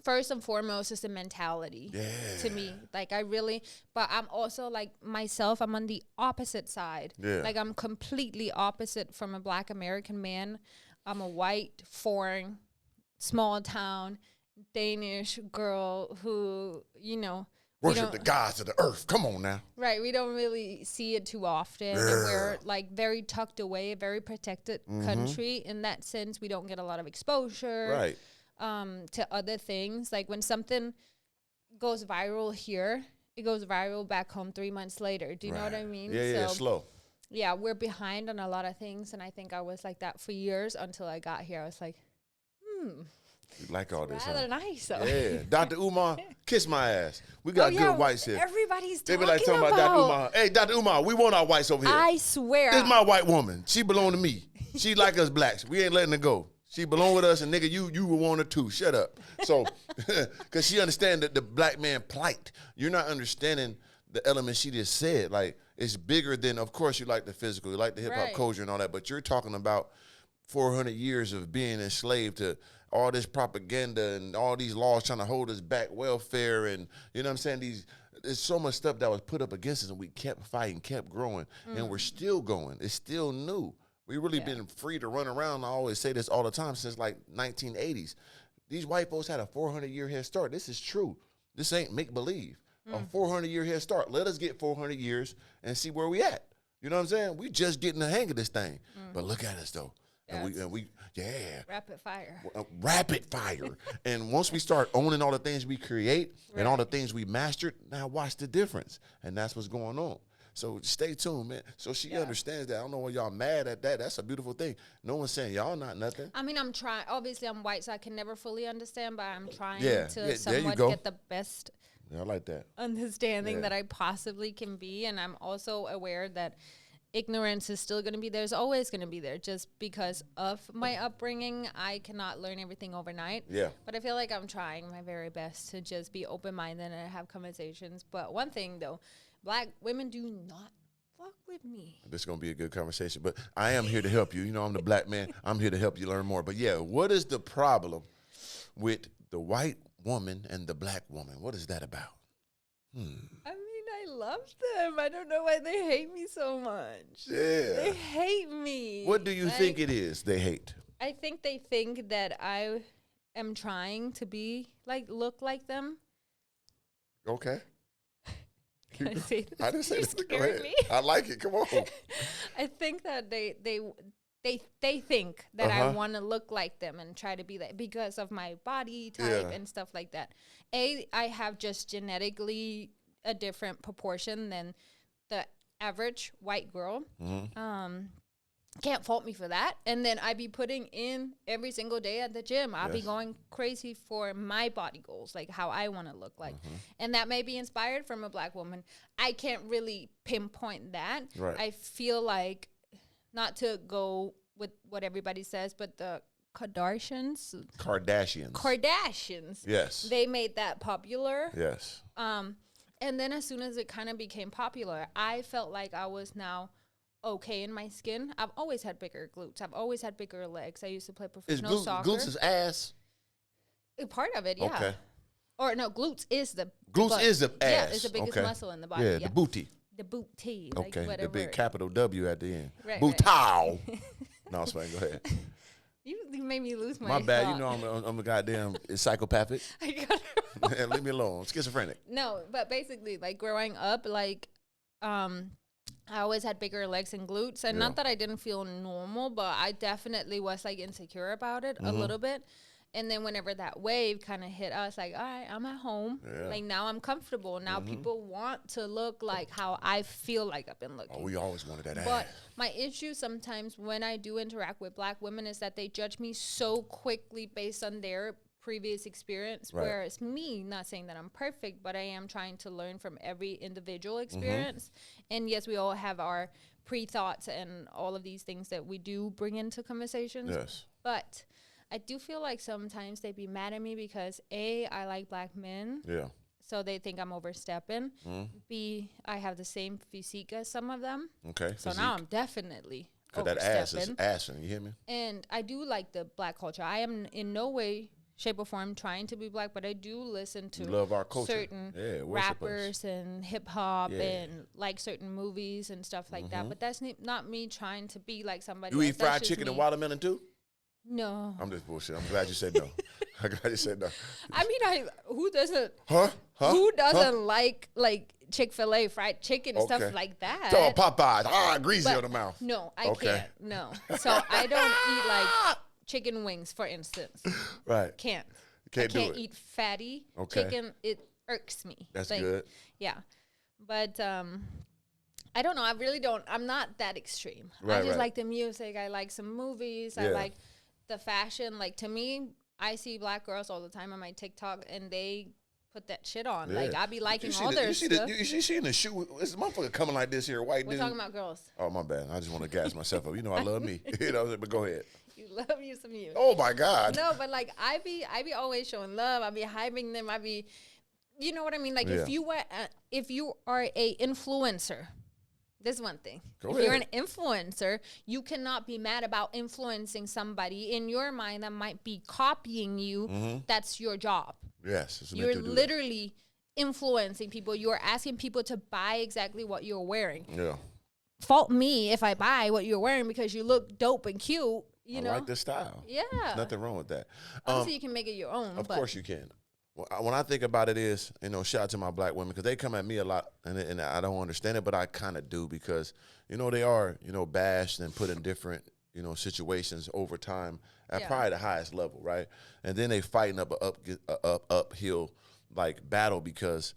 first and foremost is the mentality. Yeah. To me, like I really, but I'm also like myself. I'm on the opposite side. Yeah. Like I'm completely opposite from a Black American man. I'm a white, foreign, small town Danish girl who, you know, we Worship don't- the gods of the earth. Come on now. Right, we don't really see it too often. And we're like very tucked away, a very protected country. In that sense, we don't get a lot of exposure Right. to other things. Like when something goes viral here, it goes viral back home 3 months later. Do you know what I Right. mean? Yeah, So, slow. yeah, we're behind on a lot of things. And I think I was like that for years until I got here. I was like, You like all this, rather huh? nice. So. Yeah. Dr. Umar, kiss my ass. We got good whites here. Everybody's They talking, be like talking about Dr. Umar. Hey, Dr. Umar, we want our whites over here. I swear. This is my white woman. She belong to me. She like us blacks. We ain't letting her go. She belong with us, and nigga, you will want her too. Shut up. So, because she understand that the black man plight. You're not understanding the element she just said. Like, it's bigger than, of course, you like the physical, you like the hip-hop Right. culture and all that, but you're talking about 400 years of being enslaved to all this propaganda and all these laws trying to hold us back, welfare, and, you know what I'm saying, there's so much stuff that was put up against us, and we kept fighting, kept growing, and we're still going. It's still new. We really been free to run around. I always say this all the time since like 1980s. These white folks had a 400-year head start. This is true. This ain't make-believe. A 400-year head start. Let us get 400 years and see where we at. You know what I'm saying? We just getting the hang of this thing. But look at us though. And we Rapid fire. rapid fire. And once we start owning all the things we create and all the things we mastered, now watch the difference. And that's what's going on. So stay tuned, man. So she understands that. I don't know why y'all mad at that. That's a beautiful thing. No one's saying y'all not nothing. I mean, I'm trying. Obviously, I'm white, so I can never fully understand, but I'm trying Yeah, to there you somewhat go. get the best Yeah, I like that. understanding Yeah. that I possibly can be. And I'm also aware that ignorance is still going to be there. It's always going to be there. Just because of my upbringing, I cannot learn everything overnight. Yeah. But I feel like I'm trying my very best to just be open-minded and have conversations. But one thing, though, Black women do not fuck with me. This is going to be a good conversation, but I am here to help you. You know, I'm the black man. I'm here to help you learn more. But yeah, what is the problem with the white woman and the black woman? What is that about? I mean, I love them. I don't know why they hate me so much. Yeah. They hate me. What do you think it is they hate? I think they think that I am trying to be look like them. Okay. Can I say this? I didn't say You this. Go scared ahead. me. I like it. Come on. I think that they think that I want to look like them and try to be like because of my body type and stuff like that. I have just genetically a different proportion than the average white girl. Can't fault me for that. And then I be putting in every single day at the gym. I'll be going crazy for my body goals, like how I want to look like. And that may be inspired from a black woman. I can't really pinpoint that. Right. I feel like, not to go with what everybody says, but the Kardashians. Yes. They made that popular. Yes. And then as soon as it kind of became popular, I felt like I was now okay in my skin. I've always had bigger glutes. I've always had bigger legs. I used to play professional soccer. Glutes is ass? Part of it, yeah. Okay. Or no, glutes is the Is the ass. Yeah, it's the biggest muscle in the body. Yeah, the booty. The booty. Okay, like the big capital W at the end. Right, Bootow. No, I'm sorry, go ahead. You made me lose my My bad. thought. You know I'm a goddamn psychopathic. I got it wrong. Leave me alone. I'm schizophrenic. No, but basically, like growing up, I always had bigger legs and glutes, and not that I didn't feel normal, but I definitely was like insecure about it a little bit. And then whenever that wave kind of hit us, like, all right, I'm at home. Yeah. Like now I'm comfortable. Now people want to look like how I feel like I've been looking. Oh, we always wanted that ass. But my issue sometimes when I do interact with black women is that they judge me so quickly based on their previous experience, whereas me, not saying that I'm perfect, but I am trying to learn from every individual experience. And yes, we all have our pre-thoughts and all of these things that we do bring into conversations. Yes. But I do feel like sometimes they be mad at me because A, I like black men. Yeah. So they think I'm overstepping. B, I have the same physique as some of them. Okay. So now I'm definitely Because that ass is assing, you hear me? And I do like the black culture. I am in no way, shape, or form trying to be black, but I do listen to love our culture. certain rappers and hip hop and like certain movies and stuff like that. But that's not me trying to be like somebody. You else. eat fried chicken and watermelon too? No. I'm just bullshit. I'm glad you said no. I'm glad you said no. I mean, who doesn't? Huh? Who doesn't like Chick-fil-A fried chicken and stuff like that? Oh, Popeyes. Greasy on the mouth. No, I can't. No. So I don't eat like chicken wings, for instance. Right. Can't do it. eat fatty chicken. It irks me. That's good. Yeah. But I don't know. I really don't. I'm not that extreme. Right, I just like the music. I like some movies. I like the fashion. Like to me, I see black girls all the time on my TikTok and they put that shit on. Yeah. Like I be liking all their stuff. You see in the shoe, this motherfucker coming like this here, white We're dude. talking about girls. Oh, my bad. I just want to gas myself up. You know I love me. You know, but go ahead. You love you some you. Oh, my God. No, but like I be always showing love. I be hyping them. I be, you know what I mean? Like if you are a influencer, this is one thing. If you're an influencer, you cannot be mad about influencing somebody in your mind that might be copying you. That's your job. Yes. You're literally influencing people. You're asking people to buy exactly what you're wearing. Yeah. Fault me if I buy what you're wearing because you look dope and cute. You know? like this style. Yeah. There's nothing wrong with that. Obviously, you can make it your own. Of course you can. When I think about it is, shout out to my black women because they come at me a lot and I don't understand it, but I kind of do because, they are, bashed and put in different, situations over time at probably the highest level, right? And then they fighting up a uphill like battle because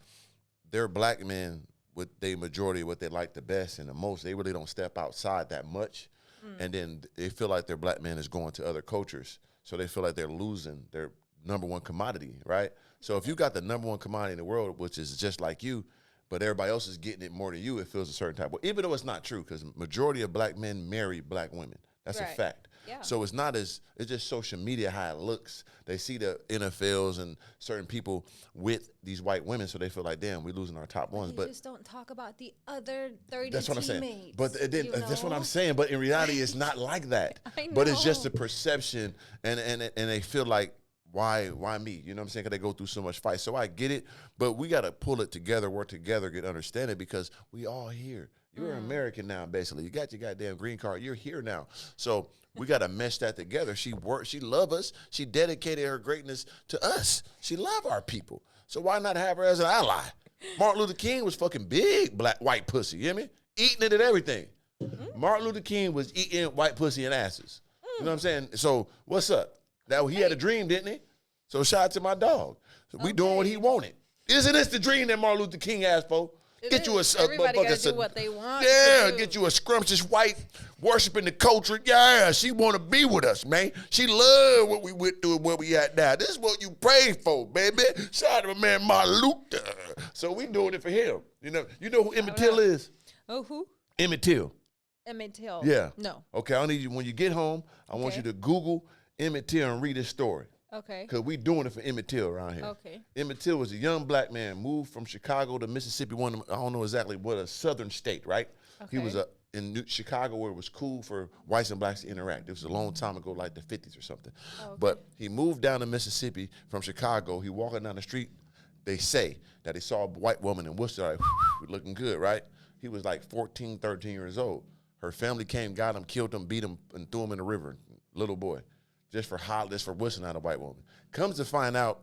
they're black men with the majority of what they like the best and the most. They really don't step outside that much. And then they feel like their black man is going to other cultures. So they feel like they're losing their number one commodity, right? So if you got the number one commodity in the world, which is just like you, but everybody else is getting it more than you, it feels a certain type of way. Even though it's not true, because majority of black men marry black women. That's a fact. Yeah. So it's just social media how it looks. They see the NFLs and certain people with these white women, so they feel like, damn, we're losing our top ones. But just don't talk about the other 30 that's what I'm saying. teammates. But then, that's what I'm saying. But in reality, it's not like that. I But it's just know. a perception, and they feel like, why me? You know what I'm saying? Because they go through so much fight. So I get it, but we got to pull it together, work together, get understanding, because we all here. You're American now, basically. You got your goddamn green card. You're here now. So we got to mesh that together. She love us. She dedicated her greatness to us. She love our people. So why not have her as an ally? Martin Luther King was fucking big white pussy, you hear me? Eating it and everything. Martin Luther King was eating white pussy and asses. You know what I'm saying? So what's up? He had a dream, didn't he? So shout out to my dog. So we doing what he wanted. Isn't this the dream that Martin Luther King asked for? Get you a Everybody gotta do what they want. Yeah, get you a scrumptious white worshiping the culture. Yeah, she want to be with us, man. She love what we went through and where we at now. This is what you prayed for, baby. Shout out to my man Martin Luther. So we doing it for him. You know who Emmett Till is? Oh, who? Emmett Till. Emmett Till. Yeah. No. Okay, I need you, when you get home, I want you to Google Emmett Till and read his story. Okay. Because we doing it for Emmett Till around here. Okay. Emmett Till was a young black man, moved from Chicago to Mississippi, I don't know exactly what, a southern state, right? He was in Chicago where it was cool for whites and blacks to interact. It was a long time ago, like the 50s or something. Okay. But he moved down to Mississippi from Chicago. He walking down the street. They say that he saw a white woman in Worcester, like, looking good, right? He was like 14, 13 years old. Her family came, got him, killed him, beat him, and threw him in the river. Little boy. Just for whistling at a white woman. Comes to find out,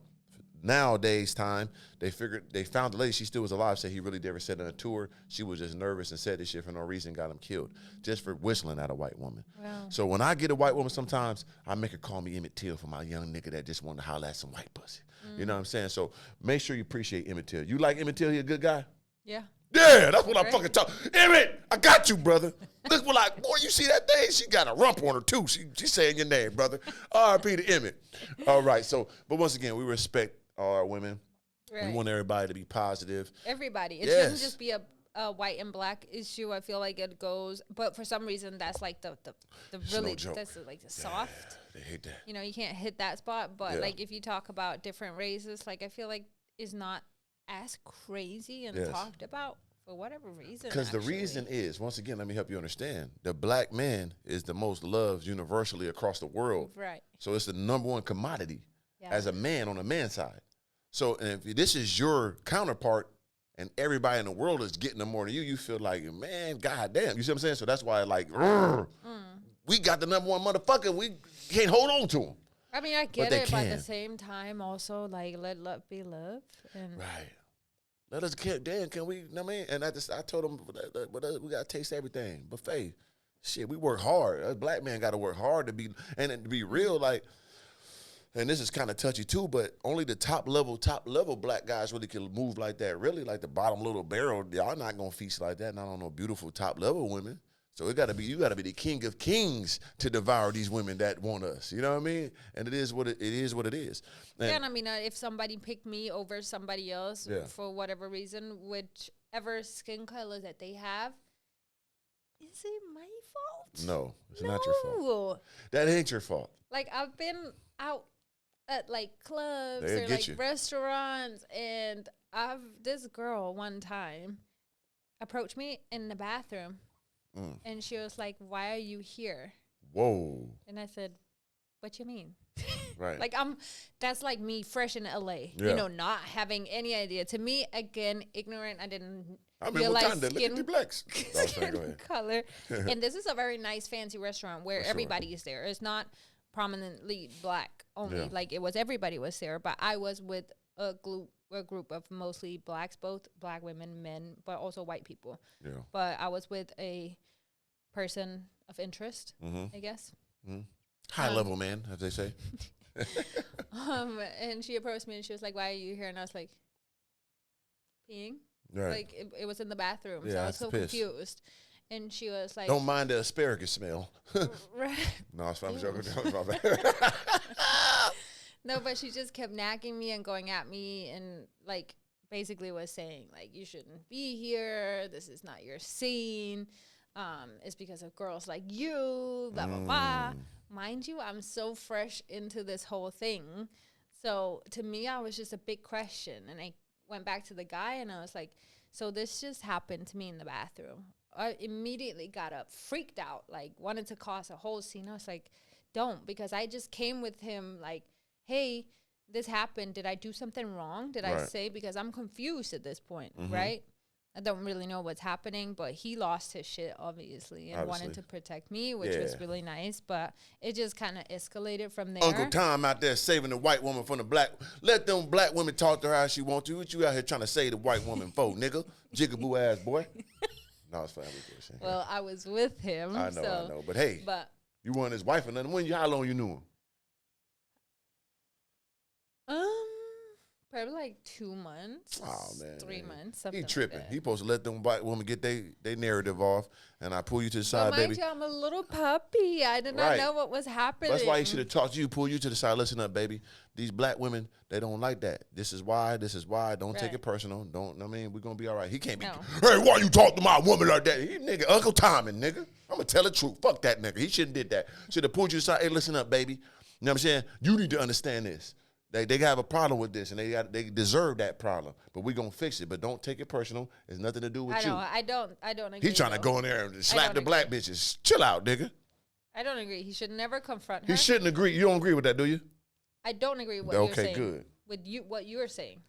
nowadays time, they found the lady, she still was alive, said he really never said on a tour. She was just nervous and said this shit for no reason, got him killed. Just for whistling at a white woman. Wow. So when I get a white woman sometimes, I make her call me Emmett Till for my young nigga that just wanted to holler at some white pussy. You know what I'm saying? So make sure you appreciate Emmett Till. You like Emmett Till? He a good guy? Yeah. Yeah, that's what I'm fucking talking. Emmett, I got you, brother. Look, we're like, boy, you see that thing? She got a rump on her too. She's saying your name, brother. R.I.P. to Emmett. All right, so, but once again, we respect all our women. Right. We want everybody to be positive. Everybody. It Yes. shouldn't just be a white and black issue. I feel like it goes, but for some reason, that's like the really, no joke. that's like the soft. They hate that. You know, you can't hit that spot. But Yeah. like if you talk about different races, like I feel like is not as crazy and Yes. talked about for whatever reason. Because the actually. reason is, once again, let me help you understand, the black man is the most loved universally across the world. Right. So it's the number one commodity Yeah. as a man on the man's side. So and if this is your counterpart and everybody in the world is getting them more than you, you feel like, man, goddamn. You see what I'm saying? So that's why, like, we got the number one motherfucker. We can't hold on to him. I mean, I get they it, but at can. the same time, also like let love be love. And Right. Let us get, Dan, can we, you know what I mean? And I told him, we got to taste everything. Buffet. Shit, we work hard. A black man got to work hard to be, and to be real, like, and this is kind of touchy too, but only the top level black guys really can move like that. Really, like the bottom little barrel, y'all not going to feast like that, not on no beautiful top level women. So you got to be the king of kings to devour these women that want us. You know what I mean? And it is what it is. And yeah, and I mean, if somebody picked me over somebody else Yeah. for whatever reason, whichever skin color that they have, is it my fault? no, it's not your fault. No. That ain't your fault. Like I've been out at like clubs They'll or get like you. restaurants, and this girl one time approached me in the bathroom, and she was like, "Why are you here?" Whoa. And I said, "What you mean?" Right. Like that's like me fresh in LA, Yeah. you know, not having any idea. To me, again, ignorant. I didn't I mean, realize Wakanda, look at the blacks. I was saying, go skin ahead. color. And this is a very nice, fancy restaurant where For sure. everybody is there. It's not prominently black only. Yeah. Like everybody was there, but I was with a group of mostly blacks, both black women, men, but also white people. Yeah. But I was with a person of interest, I guess. High level man, as they say. And she approached me and she was like, "Why are you here?" And I was like, "Peeing." Right. Like it was in the bathroom, Yeah, so I that's was so the piss. confused. And she was like, Don't mind the asparagus smell. right. No, it's fine. I'm joking. That was my bad. No, but she just kept nagging me and going at me and like basically was saying like, "You shouldn't be here. This is not your scene." is because of girls like you, blah, blah, blah. Mind you, I'm so fresh into this whole thing. So to me, I was just a big question. And I went back to the guy and I was like, so this just happened to me in the bathroom. I immediately got up, freaked out, like wanted to cause a whole scene. I was like, don't, because I just came with him like, hey, this happened. Did I do something wrong? Did I say? Because I'm confused at this point, right? I don't really know what's happening, but he lost his shit, obviously, and wanted to protect me, which was really nice. But it just kind of escalated from there. Uncle Tom out there saving the white woman from the black. Let them black women talk to her how she wants to. What you out here trying to save the white woman for, nigga? Jigaboo ass boy. No, it's fine. Well, I was with him. I know. But hey, you weren't his wife or nothing. How long you knew him? Probably like 2 months. Oh, man. 3 months. He tripping. Like he supposed to let them white women get their narrative off, and I pull you to the side, mind baby. You, I'm a little puppy. I did not know what was happening. That's why he should have talked to you, pull you to the side. Listen up, baby. These black women, they don't like that. This is why. Don't take it personal. We're going to be all right. He can't be, hey, why you talk to my woman like that? He nigga, Uncle Tommy, nigga. I'm going to tell the truth. Fuck that nigga. He shouldn't did that. Should have pulled you to the side. Hey, listen up, baby. You know what I'm saying? You need to understand this. They have a problem with this, and they deserve that problem. But we're going to fix it. But don't take it personal. It's nothing to do with you. I don't agree. He's trying to go in there and slap the black bitches. Chill out, nigga. I don't agree. He should never confront her. He shouldn't agree. You don't agree with that, do you? I don't agree with what you're saying. Okay, good. With what you're saying.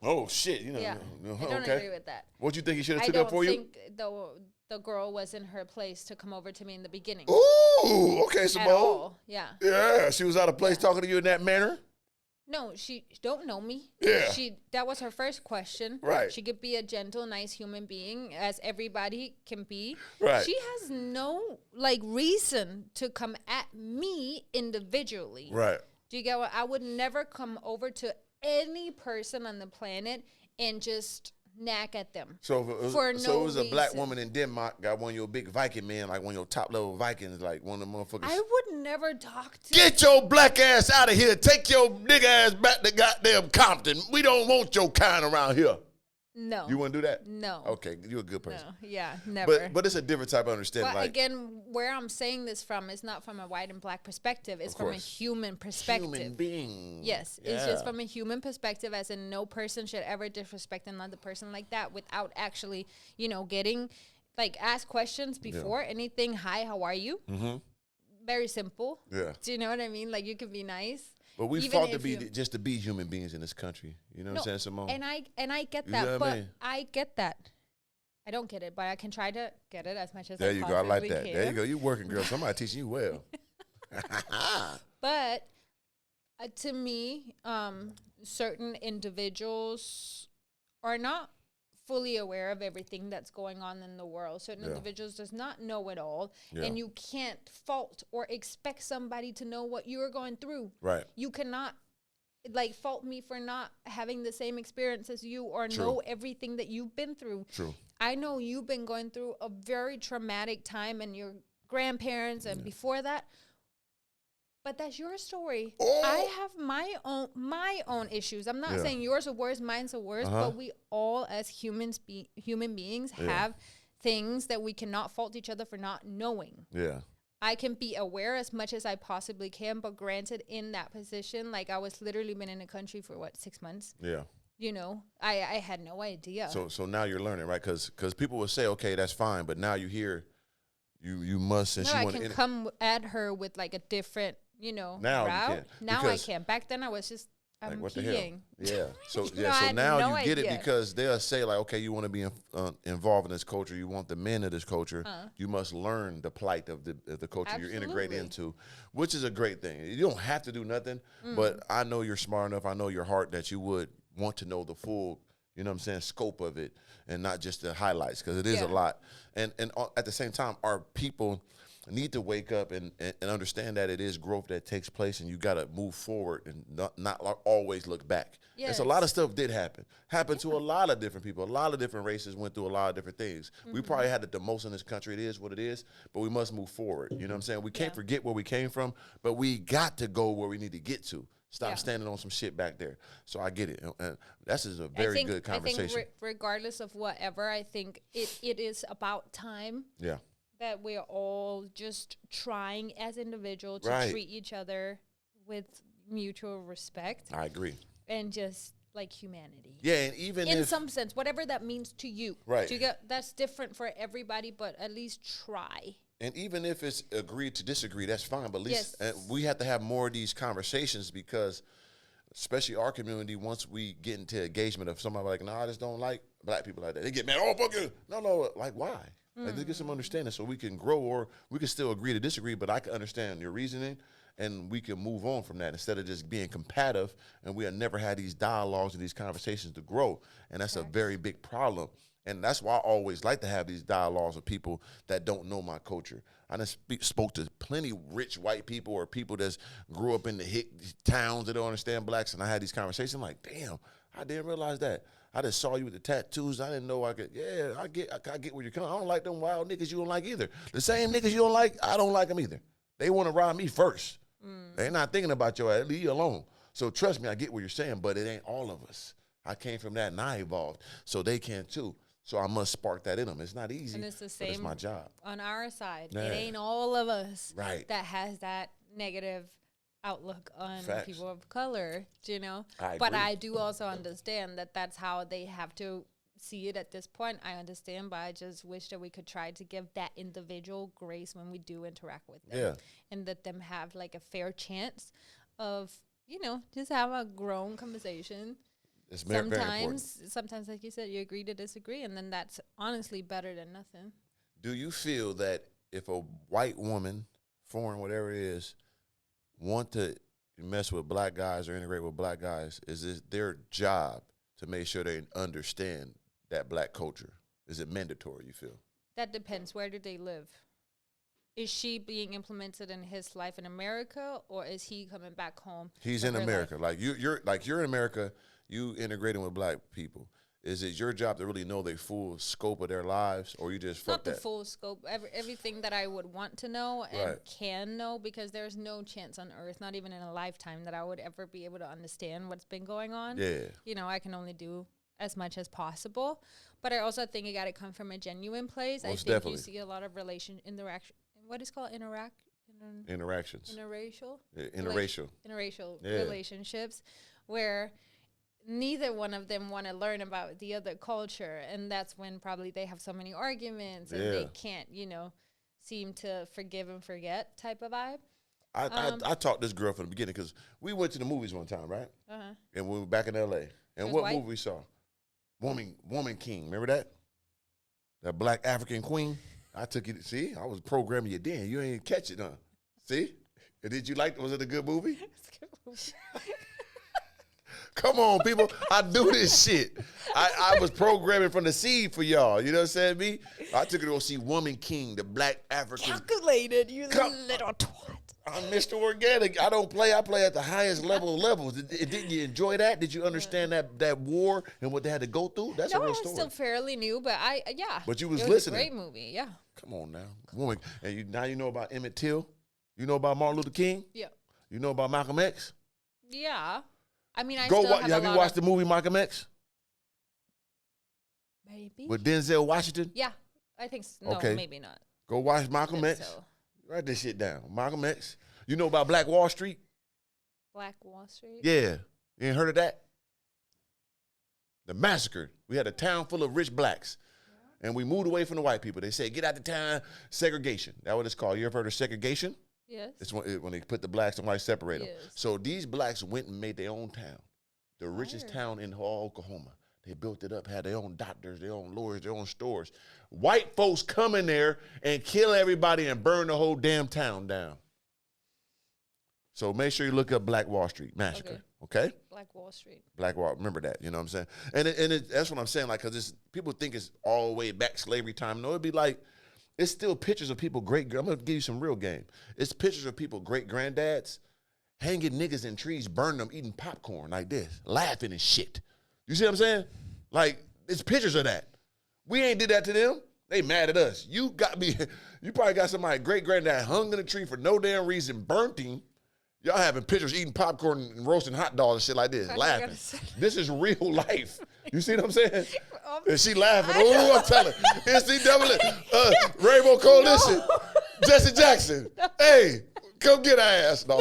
Oh, shit. Yeah. I don't agree with that. What you think he should have took up for you? I don't think the girl was in her place to come over to me in the beginning. Ooh, okay, Simone. At all. Yeah. Yeah, she was out of place talking to you in that manner? No, she don't know me. Yeah. That was her first question. Right. She could be a gentle, nice human being, as everybody can be. Right. She has no reason to come at me individually. Right. Do you get what? I would never come over to any person on the planet and just nag at them. So it was a black woman in Denmark, got one of your big Viking men, like one of your top level Vikings, like one of them motherfuckers. I would never talk to. Get your black ass out of here. Take your nigga ass back to goddamn Compton. We don't want your kind around here. No. You wouldn't do that? No. Okay, you're a good person. No, yeah, never. But it's a different type of understanding. But again, where I'm saying this from is not from a white and black perspective. It's from a human perspective. Human being. Yes, it's just from a human perspective, as in no person should ever disrespect another person like that without actually, getting, ask questions before anything. Hi, how are you? Mm-hmm. Very simple. Yeah. Do you know what I mean? You could be nice. But we fought to be human beings in this country. You know what I'm saying, Simone? And I get that, but I get that. I don't get it, but I can try to get it as much as I possibly can. There you go. I like that. There you go. You working, girl. Somebody teaching you well. But to me, certain individuals are not fully aware of everything that's going on in the world. Certain individuals does not know it all, and you can't fault or expect somebody to know what you're going through. Right. You cannot fault me for not having the same experience as you or know everything that you've been through. True. I know you've been going through a very traumatic time, and your grandparents and before that. But that's your story. Oh. I have my own issues. I'm not saying yours are worse, mine's are worse, but we all as human beings have things that we cannot fault each other for not knowing. Yeah. I can be aware as much as I possibly can, but granted, in that position, I was literally been in the country for 6 months. Yeah. I had no idea. So now you're learning, right? Because people will say, okay, that's fine, but now you hear you must. And I can come at her with a different now route. You can. Now I can. Back then I was just what the hell? Yeah. So so I now you get it, because they'll say okay, you want to be involved in this culture, you want the men of this culture, you must learn the plight of the culture you're integrated into, which is a great thing. You don't have to do nothing, but I know you're smart enough. I know your heart that you would want to know the full, scope of it, and not just the highlights, because it is a lot. And at the same time, our people need to wake up and understand that it is growth that takes place, and you got to move forward and not always look back. Yes. And so a lot of stuff did happen to a lot of different people. A lot of different races went through a lot of different things. We probably had it the most in this country. It is what it is, but we must move forward. You know what I'm saying? We can't forget where we came from, but we got to go where we need to get to. Stop standing on some shit back there. So I get it. And that's just a very good conversation. I think regardless of whatever, I think it is about time that we're all just trying as individuals to Right. treat each other with mutual respect I agree. and just like humanity. Yeah, and even In if some sense, whatever that means to you. Right. Do you get, that's different for everybody, but at least try. and even if it's agreed to disagree, that's fine. But at least Yes. we have to have more of these conversations because, especially our community, once we get into engagement of somebody like, no, I just don't like black people like that. They get mad. Oh, fuck you. No, like why? Like, let's get some understanding so we can grow, or we can still agree to disagree. But I can understand your reasoning, and we can move on from that instead of just being combative. And we'll never have these dialogues and these conversations to grow, and that's a very big problem. And that's why I always like to have these dialogues with people that don't know my culture. I done spoke to plenty rich white people or people that grew up in the hick towns that don't understand blacks, and I had these conversations like, damn, I didn't realize that. I just saw you with the tattoos. I didn't know I could. Yeah, I get where you're coming. I don't like them wild niggas you don't like either. The same niggas you don't like, I don't like them either. They want to ride me first. They're not thinking about your ass. Leave you alone. So trust me, I get what you're saying, but it ain't all of us. I came from that and I evolved, so they can too. So I must spark that in them. It's not easy, And it's the but same it's my job. on our side. Yeah. It ain't all of us Right. that has that negative outlook on Facts. people of color, you know. I But agree. I do also understand that that's how they have to see it at this point. I understand, but I just wish that we could try to give that individual grace when we do interact with them. Yeah. And let them have like a fair chance of, you know, just have a grown conversation. It's very important. Sometimes, like you said, you agree to disagree, and then that's honestly better than nothing. Do you feel that if a white woman, foreign, whatever it is, want to mess with black guys or integrate with black guys, is it their job to make sure they understand that black culture? Is it mandatory, you feel? That depends. Where do they live? Is she being implemented in his life in America, or is he coming back home? He's for in her America. life? Like you're in America, you integrating with black people. Is it your job to really know the full scope of their lives, or you just fuck Not the that? full scope, everything that I would want to know and Right. can know, because there's no chance on earth, not even in a lifetime, that I would ever be able to understand what's been going on. Yeah. You know, I can only do as much as possible. But I also think it got to come from a genuine place. I Most think definitely. you see a lot of interaction. What is called Interactions. interracial? Interracial. Interracial Yeah. relationships where neither one of them want to learn about the other culture, and that's when probably they have so many arguments and they Yeah. can't, you know, seem to forgive and forget type of vibe. I taught this girl from the beginning because we went to the movies one time, right? Uh-huh. And we were back in L.A. And was what white? movie we saw? Woman King. Remember that? That black African queen? I took you to see. I was programming you then. You ain't catch it, huh? See? And did you like? Was it a good movie? Come on, people. I do this shit. I was programming from the seed for y'all. You know what I'm saying? Me? I took her to go see Woman King, the black African. Calculated, you Come- little twat. I'm Mr. Organic. I don't play. I play at the highest level of levels. Didn't you enjoy that? Did you understand that war and what they had to go through? That's a No, I real was story. still fairly new, but yeah. But you was it listening. Was a great movie, yeah. Come on now, woman. And now you know about Emmett Till. You know about Martin Luther King. Yeah. You know about Malcolm X. Yeah. I mean, I Go still watch. Have you watched the movie Malcolm X Maybe. with Denzel Washington? Yeah, I think so. No, Okay. maybe not. Go watch Malcolm Think X. so. Write this shit down. Malcolm X. You know about Black Wall Street? Black Wall Street. Yeah. You ain't heard of that? The massacre. We had a town full of rich blacks. And we moved away from the white people. They said, get out the town, segregation. That's what it's called. You ever heard of segregation? Yes. It's when they put the blacks and whites, separate them. Yes. So these blacks went and made their own town, the richest Fire. town in all Oklahoma. They built it up, had their own doctors, their own lawyers, their own stores. White folks come in there and kill everybody and burn the whole damn town down. So make sure you look up Black Wall Street Massacre, okay? Black Wall Street. Black Wall, remember that, you know what I'm saying? And that's what I'm saying, like, because people think it's all the way back slavery time. No, it'd be like, it's still pictures of people I'm going to give you some real game. It's pictures of people, great-granddads, hanging niggas in trees, burning them, eating popcorn like this, laughing and shit. You see what I'm saying? Like, it's pictures of that. We ain't did that to them. They mad at us. You probably got somebody, great-granddad, hung in a tree for no damn reason, burnt him. Y'all having pictures, eating popcorn and roasting hot dogs and shit like this, Thought you were laughing. gonna say- This is real life. You see what I'm saying? And she laughing. Oh, I'm telling. NCAA, Rainbow Coalition, Jesse Jackson. Hey, come get our ass. No,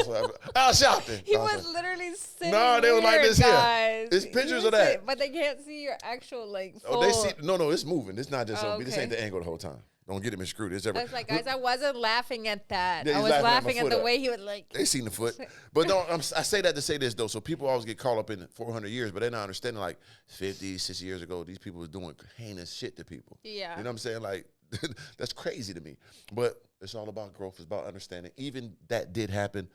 Al Sharpton. He was literally sitting they were like this guys. here. It's pictures of that. But they can't see your actual like. Oh, they see. No, it's moving. It's not just. This okay. ain't the angle the whole time. Don't get him screwed. It's I was like, guys, I wasn't laughing at that. Yeah, I was laughing at the up. way he was like. They seen the foot. But no, I say that to say this, though. So people always get caught up in 400 years, but they're not understanding, like, 50, 60 years ago, these people was doing heinous shit to people. Yeah. You know what I'm saying? Like, that's crazy to me. But it's all about growth. It's about understanding. Even that did happen.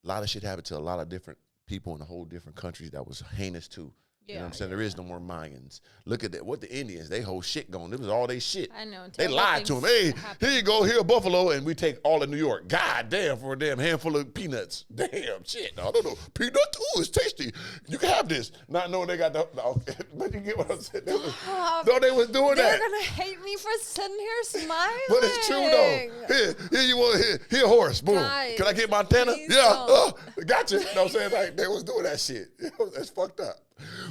A lot of shit happened to a lot of different people in a whole different countries that was heinous, too. You know what I'm saying? There is no more Mayans. Look at that. What the Indians, they whole shit going. It was all they shit. I know. They lied to him. Hey, here you go. Here, Buffalo, and we take all of New York. God damn, for a damn handful of peanuts. Damn shit. I don't know. Peanuts? Ooh, it's tasty. You can have this. Not knowing they got the. No, but you get what I'm saying? They was doing that. They're going to hate me for sitting here smiling. But it's true, though. Here you want, here a horse. Boom. Guys, can I get Montana? Yeah. Gotcha. You know what I'm saying? Like, they was doing that shit. That's fucked up.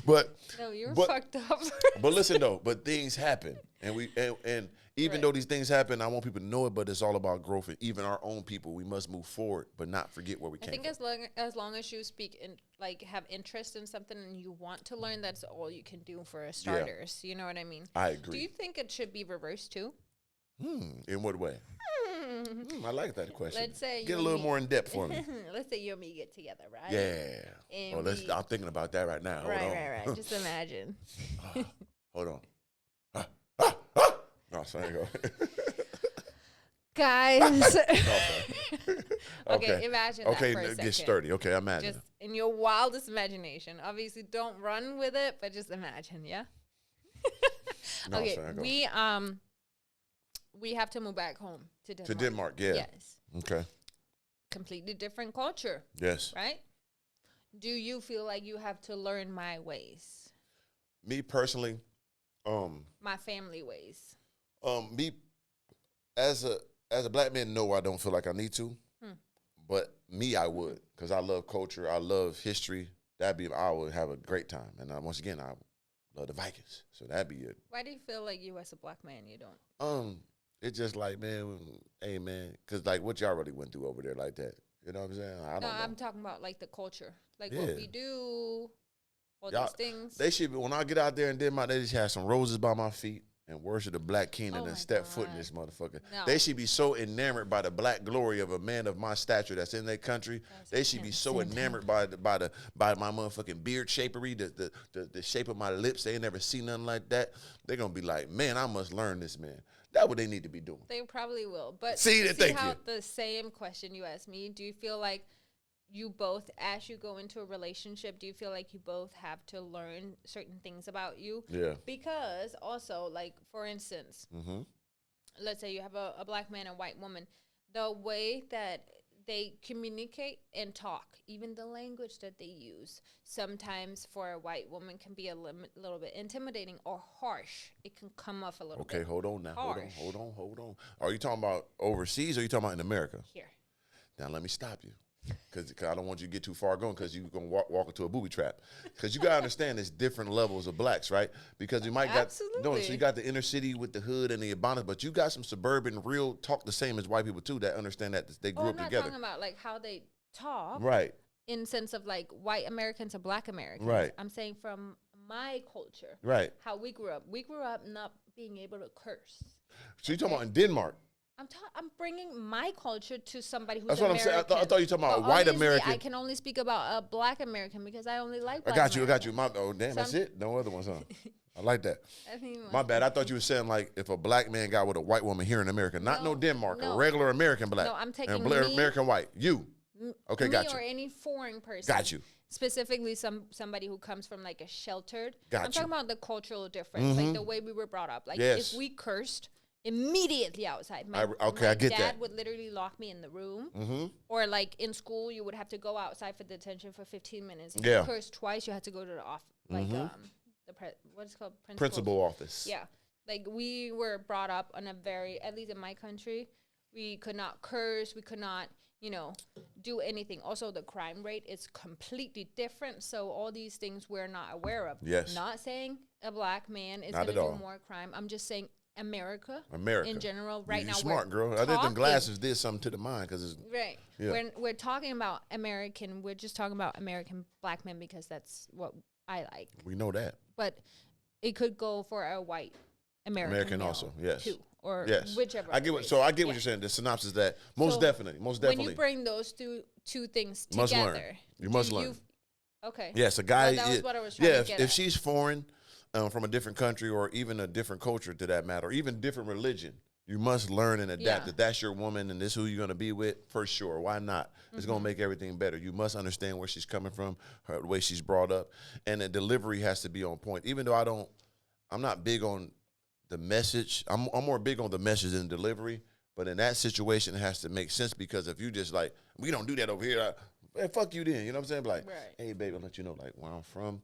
But no, you're fucked up. But listen though, but things happen, and even though these things happen, I want people to know it. But it's all about growth, and even our own people, we must move forward, but not forget where we came from. I think as long as you speak and like have interest in something and you want to learn, that's all you can do for starters. Yeah. You know what I mean? I agree. Do you think it should be reversed too? In what way? I like that question. Let's say get a little more in depth for me. Let's say you and me get together, right? Yeah. And I'm thinking about that right now. Right. Just imagine. Hold on. No, sorry, go. Guys. Okay, imagine that for a second. Get sturdy. Okay, imagine. Just in your wildest imagination. Obviously, don't run with it, but just imagine, yeah? No, okay, sorry, we have to move back home to Denmark. To Denmark, yeah. Yes. Okay. Completely different culture. Yes. Right? Do you feel like you have to learn my ways? Me personally, my family ways. Me as a black man, no, I don't feel like I need to. But me, I would, because I love culture, I love history. I would have a great time. And once again, I love the Vikings, so that'd be it. Why do you feel like you as a black man you don't? It's just like, man, hey, man, because, like, what y'all really went through over there like that? You know what I'm saying? I don't know. I'm talking about, like, the culture. Like, what we do, all these things. They should be, when I get out there in Denmark, they just have some roses by my feet and worship the black king and step foot in this motherfucker. No. They should be so enamored by the black glory of a man of my stature that's in their country. They should be so enamored by my motherfucking beard shapery, the shape of my lips. They ain't never seen nothing like that. They're going to be like, man, I must learn this, man. That's what they need to be doing. They probably will. But thank how you. The same question you asked me, do you feel like you both, as you go into a relationship, do you feel like you both have to learn certain things about you? Yeah. Because also, like, for instance, let's say you have a black man and a white woman, the way that they communicate and talk, even the language that they use, sometimes for a white woman can be a little bit intimidating or harsh. It can come off a little bit. Okay, hold on now. Harsh. Hold on. Are you talking about overseas or are you talking about in America? Here. Now, let me stop you. Because I don't want you to get too far going because you're going to walk into a booby trap. Because you got to understand there's different levels of blacks, right? Because you might got, so you got the inner city with the hood and the Ebonics, but you got some suburban real talk the same as white people too that understand that they grew up together. I'm not talking about like how they talk. Right. In sense of like white Americans and black Americans. Right. I'm saying from my culture. Right. How we grew up. We grew up not being able to curse. So you're talking about in Denmark? I'm bringing my culture to somebody who's That's what American. I'm saying. I thought you were talking about a white American. I can only speak about a black American because I only like black I got you. Americans. That's it? No other ones, huh? I like that. My bad. I thought you were saying like if a black man got with a white woman here in America, not no Denmark, a regular American black. No, I'm taking American white. You. Okay, got you. Or any foreign person. Got you. Specifically somebody who comes from like a sheltered. Got I'm talking about the cultural difference, like the way we were brought up. Like if we cursed immediately outside. My I get that. dad would literally lock me in the room. Or like in school, you would have to go outside for detention for 15 minutes. If you cursed twice, you had to go to the office, like what is it called? Principal office. Yeah. Like we were brought up on a very, at least in my country, we could not curse. We could not do anything. Also, the crime rate is completely different. So all these things we're not aware of. Yes. Not saying a black man is Not going to at do all. more crime. I'm just saying America in general right you now. Smart girl. I think them glasses did something to the mind because it's right. Yeah. When we're talking about American, we're just talking about American black men because that's what I like. We know that. But it could go for a white American male also, yes. too, or Yes. whichever. I get what you're saying. The synopsis that most definitely. When you bring those two things must together, learn. You must learn. Okay. Yes, a guy. Well, that was what I was trying to get if at. she's foreign, from a different country or even a different culture to that matter, or even different religion, you must learn and adapt that that's your woman and this is who you're going to be with for sure. Why not? It's going to make everything better. You must understand where she's coming from, the way she's brought up, and the delivery has to be on point. Even though I'm not big on the message. I'm more big on the message than delivery. But in that situation, it has to make sense because if you just like, we don't do that over here, man, fuck you then. You know what I'm saying? Like, hey, baby, I'll let you know, like, where I'm from,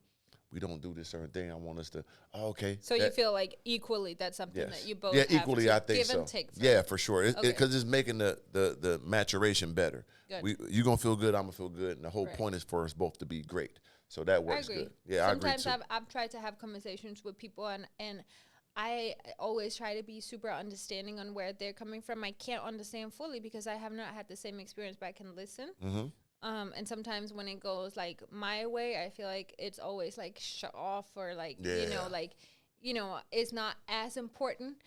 we don't do this certain thing. I want us to, okay. So you feel like equally that's something that you both have equally, to I think give so. And take from. Yeah, for sure. Because it's making the maturation better. Good. You're going to feel good, I'm going to feel good. And the whole point is for us both to be great. So that works good. Yeah, Sometimes I agree too. I've tried to have conversations with people and I always try to be super understanding on where they're coming from. I can't understand fully because I have not had the same experience, but I can listen. Mm-hmm. And sometimes when it goes like my way, I feel like it's always like shut off or like, it's not as important.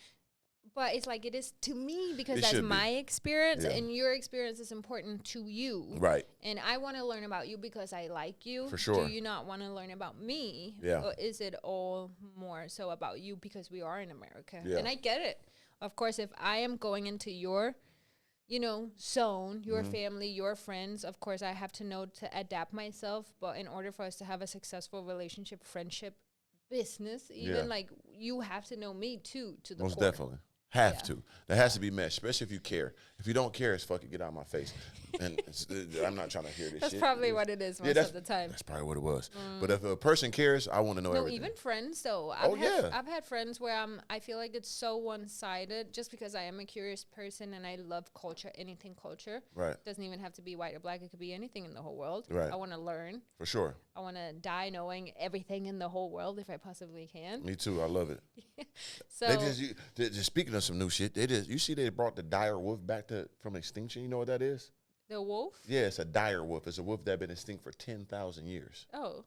But it's like it is to me because that's my experience and your experience is important to you. Right. And I want to learn about you because I like you. For sure. Do you not want to learn about me? Yeah. Or is it all more so about you because we are in America? Yeah. And I get it. Of course, if I am going into your, zone, your family, your friends, of course, I have to know to adapt myself. But in order for us to have a successful relationship, friendship, business, even like you have to know me too to the Most core. definitely. Have to. That has to be meshed, especially if you care. If you don't care, it's fucking get out of my face. And I'm not trying to hear this That's shit. probably what it is most of the time. That's probably what it was. But if a person cares, I want to know everything. Even friends, though. I've had friends where I feel like it's so one-sided just because I am a curious person and I love culture, anything culture. Right. Doesn't even have to be white or black. It could be anything in the whole world. Right. I want to learn. For sure. I want to die knowing everything in the whole world if I possibly can. Me too. I love it. So they just speaking of some new shit, you see they brought the dire wolf back from extinction. You know what that is? the wolf? Yeah, it's a dire wolf. It's a wolf that been extinct for 10,000 years. Oh.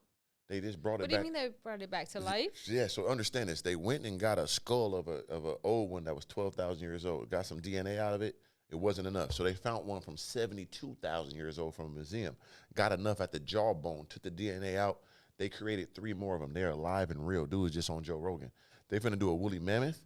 They just brought it back. What do you mean they brought it back to life? Yeah, so understand this. They went and got a skull of a old one that was 12,000 years old. Got some DNA out of it. It wasn't enough. So they found one from 72,000 years old from a museum. Got enough at the jawbone, took the DNA out. They created 3 more of them. They're alive and real. Dude was just on Joe Rogan. They finna do a woolly mammoth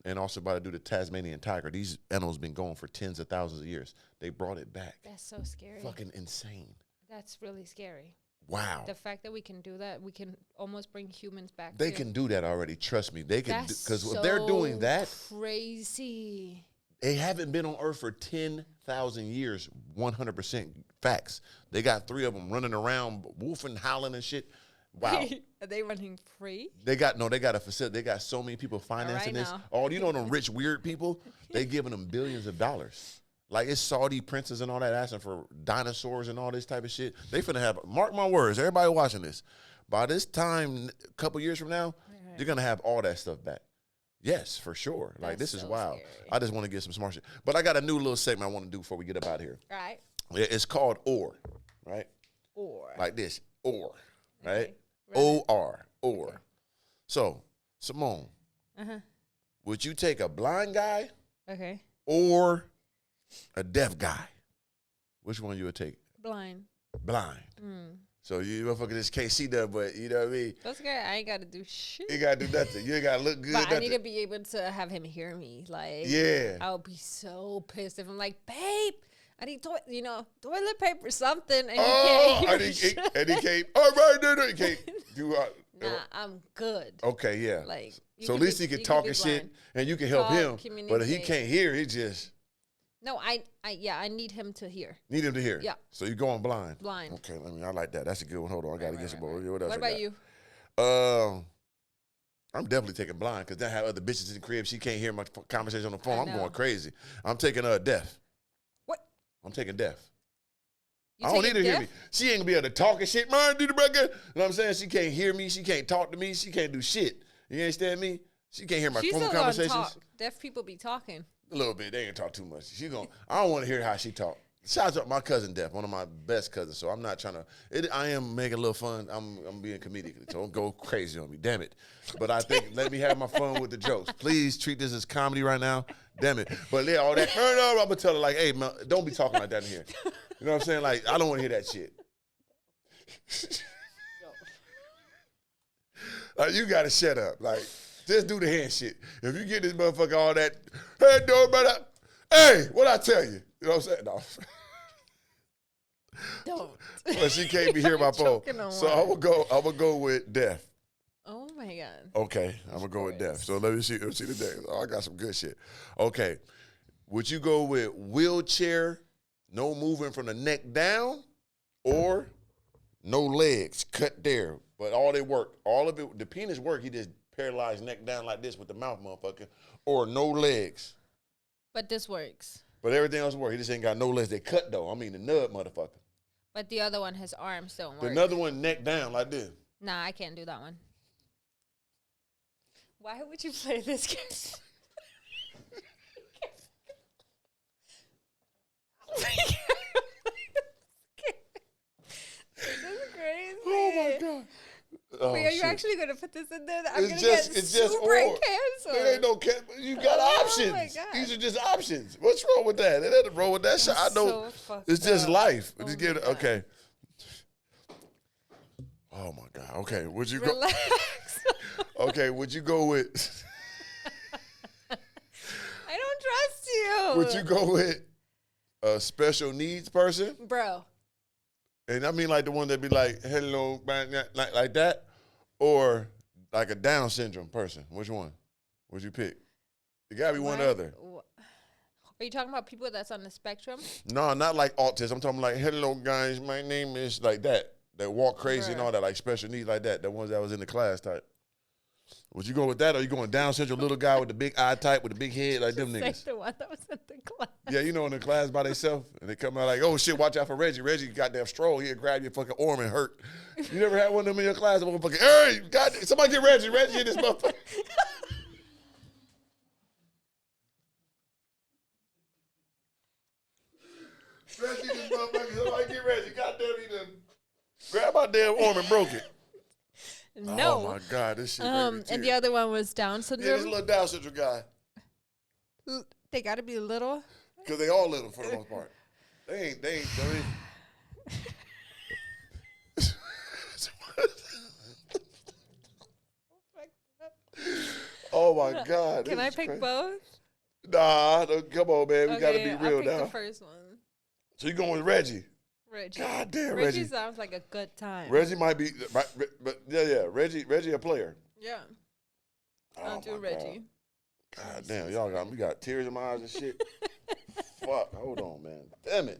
and also about to do the Tasmanian tiger. These animals been going for tens of thousands of years. They brought it back. That's so scary. Fucking insane. That's really scary. Wow. The fact that we can do that, we can almost bring humans back. They can do that already. Trust me. They can, because so if they're doing that, crazy. They haven't been on Earth for 10,000 years. 100% facts. They got 3 of them running around, wolfing, howling and shit. Wow. Are they running free? They got a facility. They got so many people financing this. Oh, you know them rich, weird people? They giving them billions of dollars. Like it's Saudi princes and all that asking for dinosaurs and all this type of shit. They finna have, mark my words, everybody watching this. By this time, a couple years from now, they're gonna have all that stuff back. Yes, for sure. Like this is wild. Scary. I just want to get some smart shit. But I got a new little segment I want to do before we get up out of here. All right. It's called OR, right? Or. Like this, OR, right? Okay. O-R, OR. Okay. So, Simone, Uh-huh. would you take a blind guy Okay. or a deaf guy? Which one you would take? Blind. Blind. Mm. So you motherfucker just can't see that, but you know what I mean? That's good. I ain't got to do shit. You gotta do nothing. You ain't gotta look good. But nothing. I need to be able to have him hear me. Like, yeah. I'll be so pissed if I'm like, babe, I need toilet paper something, and he can't hear shit. And he can't. All right, no, he can't do. Nah, I'm good. Okay, yeah. Like, so at least he can talk and shit, and you can help him. But if he can't hear, he just. No, I need him to hear. Need him to hear. Yeah. So you're going blind. Blind. Okay, I like that. That's a good one. Hold on, I gotta get some more. What else? What about you? I'm definitely taking blind because then have other bitches in the crib. She can't hear my conversation on the phone. I I'm know. going crazy. I'm taking deaf. What? I'm taking deaf. You I don't need taking her to hear deaf? me. She ain't gonna be able to talk and shit. Man, do the record. You know what I'm saying? She can't hear me. She can't talk to me. She can't do shit. You understand me? She can't hear my She's phone still gonna conversations. talk. Deaf people be talking. A little bit. They ain't talk too much. I don't want to hear how she talk. Shout out to my cousin Deaf, one of my best cousins. So I'm not trying to. I am making a little fun. I'm being comedic. So don't go crazy on me. Damn it. But I think let me have my fun with the jokes. Please treat this as comedy right now. Damn it. But yeah, all that. No, I'm gonna tell her like, hey, man, don't be talking like that in here. You know what I'm saying? Like, I don't want to hear that shit. Like, you gotta shut up. Like, just do the hand shit. If you get this motherfucker all that, hey, no, brother. Hey, what I tell you? You know what I'm saying? No. Don't. Well, she can't be hearing my phone. So I'm gonna go with deaf. Oh my God. Okay, I'm gonna go with deaf. So let me see the day. Oh, I got some good shit. Okay. Would you go with wheelchair, no moving from the neck down, or no legs, cut there, but all they work, all of it, the penis work, he just paralyzed neck down like this with the mouth, motherfucker, or no legs. But this works. But everything else work. He just ain't got no legs. They cut though. I mean the nut, motherfucker. But the other one, his arms don't work. Another one neck down like this. Nah, I can't do that one. Why would you play this game? This is crazy. Oh my God. Oh, Wait, are you shit. actually gonna put this in there? I'm It's gonna just get or. super cancer. There ain't no you got options. my God. These are just options. What's wrong with that? It ain't wrong with that shit. I know So it's just fucked up. life. Oh Just my give it God. okay. Oh my God. Okay. Would you go Relax. Okay, would you go with I don't trust you. would you go with a special needs person? Bro. And I mean like the one that be like, hello, like that, or like a Down syndrome person. Which one would you pick? It gotta be one or the other. Are you talking about people that's on the spectrum? No, not like autism. I'm talking like, hello guys, my name is like that. That walk crazy and Bruh. all that, like special needs like that. The ones that was in the class type. Would you go with that, or you going Down syndrome, little guy with the big eye type with the big head like them Say niggas? the one that was in the class. Yeah, you know, in the class by themselves, and they come out like, oh shit, watch out for Reggie. Reggie goddamn stroll, he'll grab your fucking arm and hurt. You never had one of them in your class? Motherfucker, hey, God, somebody get Reggie. Reggie in this motherfucker. Reggie in this motherfucker. Somebody get Reggie. Goddamn, he done grab my damn arm and broke it. No. Oh my God, this shit. And the other one was Down yeah, syndrome. this little Down syndrome guy. They got to be little. Because they all little for the most part. They ain't. Oh my God. Can this I is pick crazy. both? Nah, come on, man. We gotta be I'll real pick now. the first one. So you going with Reggie? Reggie. God damn, Reggie Reggie. sounds like a good time. Reggie might be, but yeah. Reggie a player. Yeah. Oh, I'll do my Reggie. God damn, we got tears in my eyes and shit. Fuck, hold on, man. Damn it.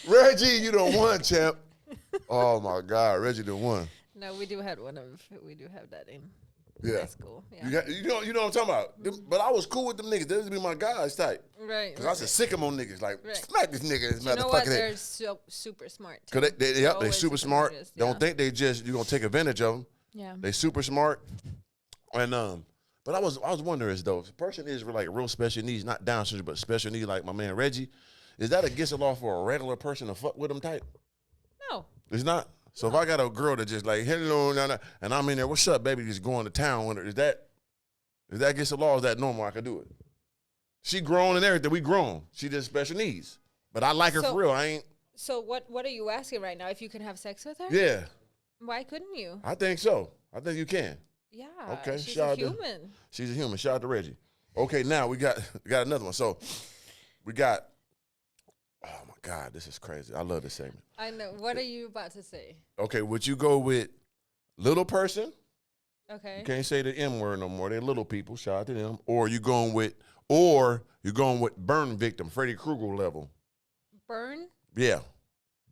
Reggie, you done won, champ. Oh my God, Reggie done won. No, we do have that in Yeah. high school. Yeah. You know what I'm talking about. But I was cool with them niggas. They used to be my guys type. Right. Cause I was sick of them niggas. Like, Right. smack this nigga, this You know what? motherfucker. They're super smart. Too. Cause they Always super smart. just- Don't yeah. think you gonna take advantage of them. Yeah. They super smart. And but I was wondering though, if a person is like real special needs, not Down syndrome, but special needs, like my man Reggie, is that against the law for a regular person to fuck with them type? No. It's not. So if I got a girl that just like hello, and I'm in there, what's up, baby? Just going to town with her. Is that against the law? Is that normal? I could do it. She grown and everything. We grown. She just special needs. But I like her So- for real. I ain't. So what are you asking right now? If you can have sex with her? Yeah, Why couldn't you? I think so. I think you can. Yeah. Okay, She's shout a out to- human. She's a human. Shout out to Reggie. Okay, now we got another one. So we got. Oh my God, this is crazy. I love this segment. I know. What are you about to say? Okay, would you go with little person? Okay. You can't say the M word no more. They're little people. Shout out to them. Or you're going with burn victim, Freddy Krueger level. Burn? Yeah,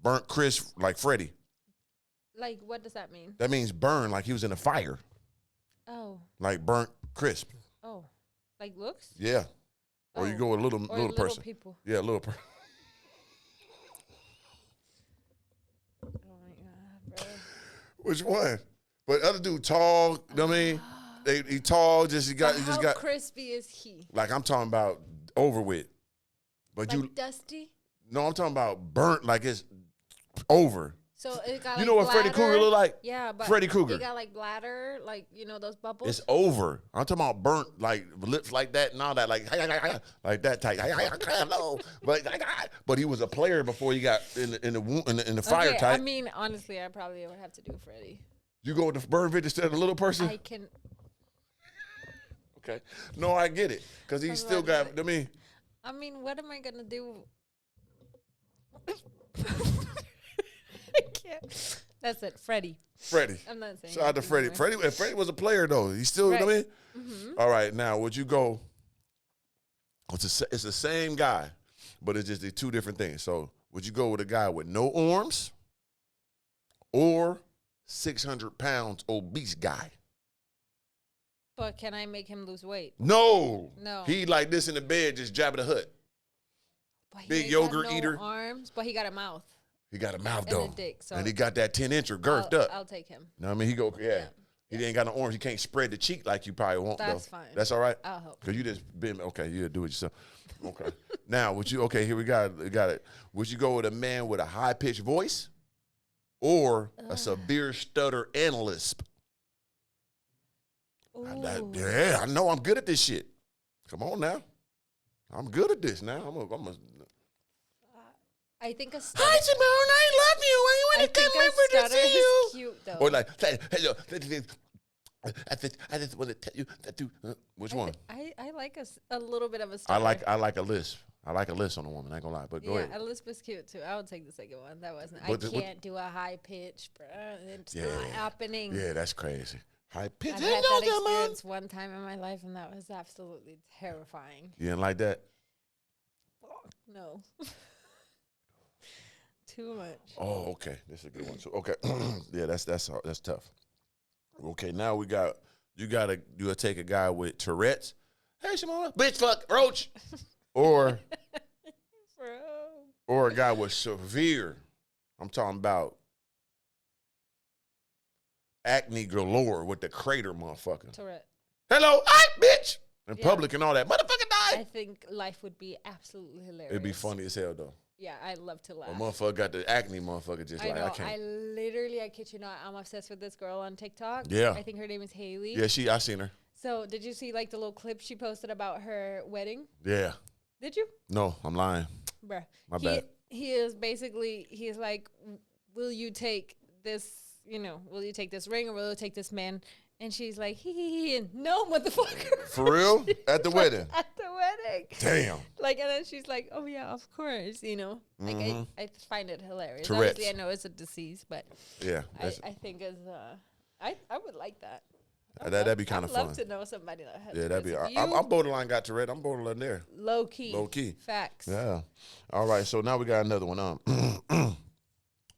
burnt Chris like Freddy. Like, what does that mean? That means burn like he was in a fire, Oh. like burnt crisp. Oh. Like looks? Yeah, Or you go with little person. People. Yeah, little person. Oh my God, bro. Which one? But other dude tall, you know what I mean? He tall, he got How crispy is he? like I'm talking about over with. But Like dusty? No, I'm talking about burnt, like it's over. So it got You know what Freddy Krueger look like? Yeah, but Freddy Krueger. It got like bladder, like those bubbles. It's over. I'm talking about burnt, like lips like that and all that, like that type. But he was a player before he got in the fire type. I mean, honestly, I probably would have to do Freddy. You go with the burn bitch instead of the little person? I can. Okay. No, I get it. Because he still got, I mean, what am I going to do? I can't. That's it, Freddy. I'm not saying. Shout out to Freddy. Freddy was a player, though. He still, you know what I mean? Mm-hmm. All right, now, would you go? It's the same guy, but it's just the two different things. So, would you go with a guy with no arms or 600 pounds obese guy? But can I make him lose weight? No. No. He like this in the bed, just Jabba the Hutt. Big yogurt eater. Arms, but he got a mouth. He got a mouth though, and a dick, so and he got that 10-incher girthed up. I'll take him. You know what I mean? He ain't got no arms. He can't spread the cheek like you probably want. That's though. fine. That's all right. I'll help. Cause you just been okay. You do it yourself. Okay. Now, would you? Okay, here we got it. Would you go with a man with a high pitched voice, or a severe stutter and lisp? I know I'm good at this shit. Come on now. I'm good at this now. I think a stutter. Hi, Simone. I love you. I want to come over to see you. Cute though. Or like, hello. I just want to tell you that too. Which one? I like a little bit of a stutter. I like a lisp. I like a lisp on a woman. I ain't gonna lie, but go ahead. Yeah, a lisp is cute too. I would take the second one. That wasn't. I can't do a high pitch, bro. It's not happening. Yeah, that's crazy. High pitch. I've had that experience one time in my life, and that was absolutely terrifying. You didn't like that? No. Too much. Oh, okay. This is a good one too. Okay. Yeah, that's tough. Okay, now you gotta take a guy with Tourette's. Hey, Simone, bitch, fuck, roach. Or a guy with severe, I'm talking about acne galore with the crater motherfucker. Tourette. Hello, bitch. In public and all that. Motherfucker die. I think life would be absolutely hilarious. It'd be funny as hell though. Yeah, I'd love to laugh. A motherfucker got the acne motherfucker just I can't. I kid you not, I'm obsessed with this girl on TikTok. Yeah. I think her name is Haley. Yeah, I seen her. So did you see like the little clip she posted about her wedding? Yeah. Did you? No, I'm lying. Bruh. My bad. He's like, will you take this, will you take this ring or will you take this man? And she's like, and no, motherfucker. For real? At the wedding? At the wedding. Damn. Like, and then she's like, oh, yeah, of course, Like, I find it hilarious. Tourette's. Obviously, I know it's a disease, but yeah, I think it's, I would like that. That'd be kind of fun. I'd love to know somebody that has that'd be. I'm borderline got Tourette. I'm borderline there. Low key. Facts. Facts. Yeah. All right, so now we got another one.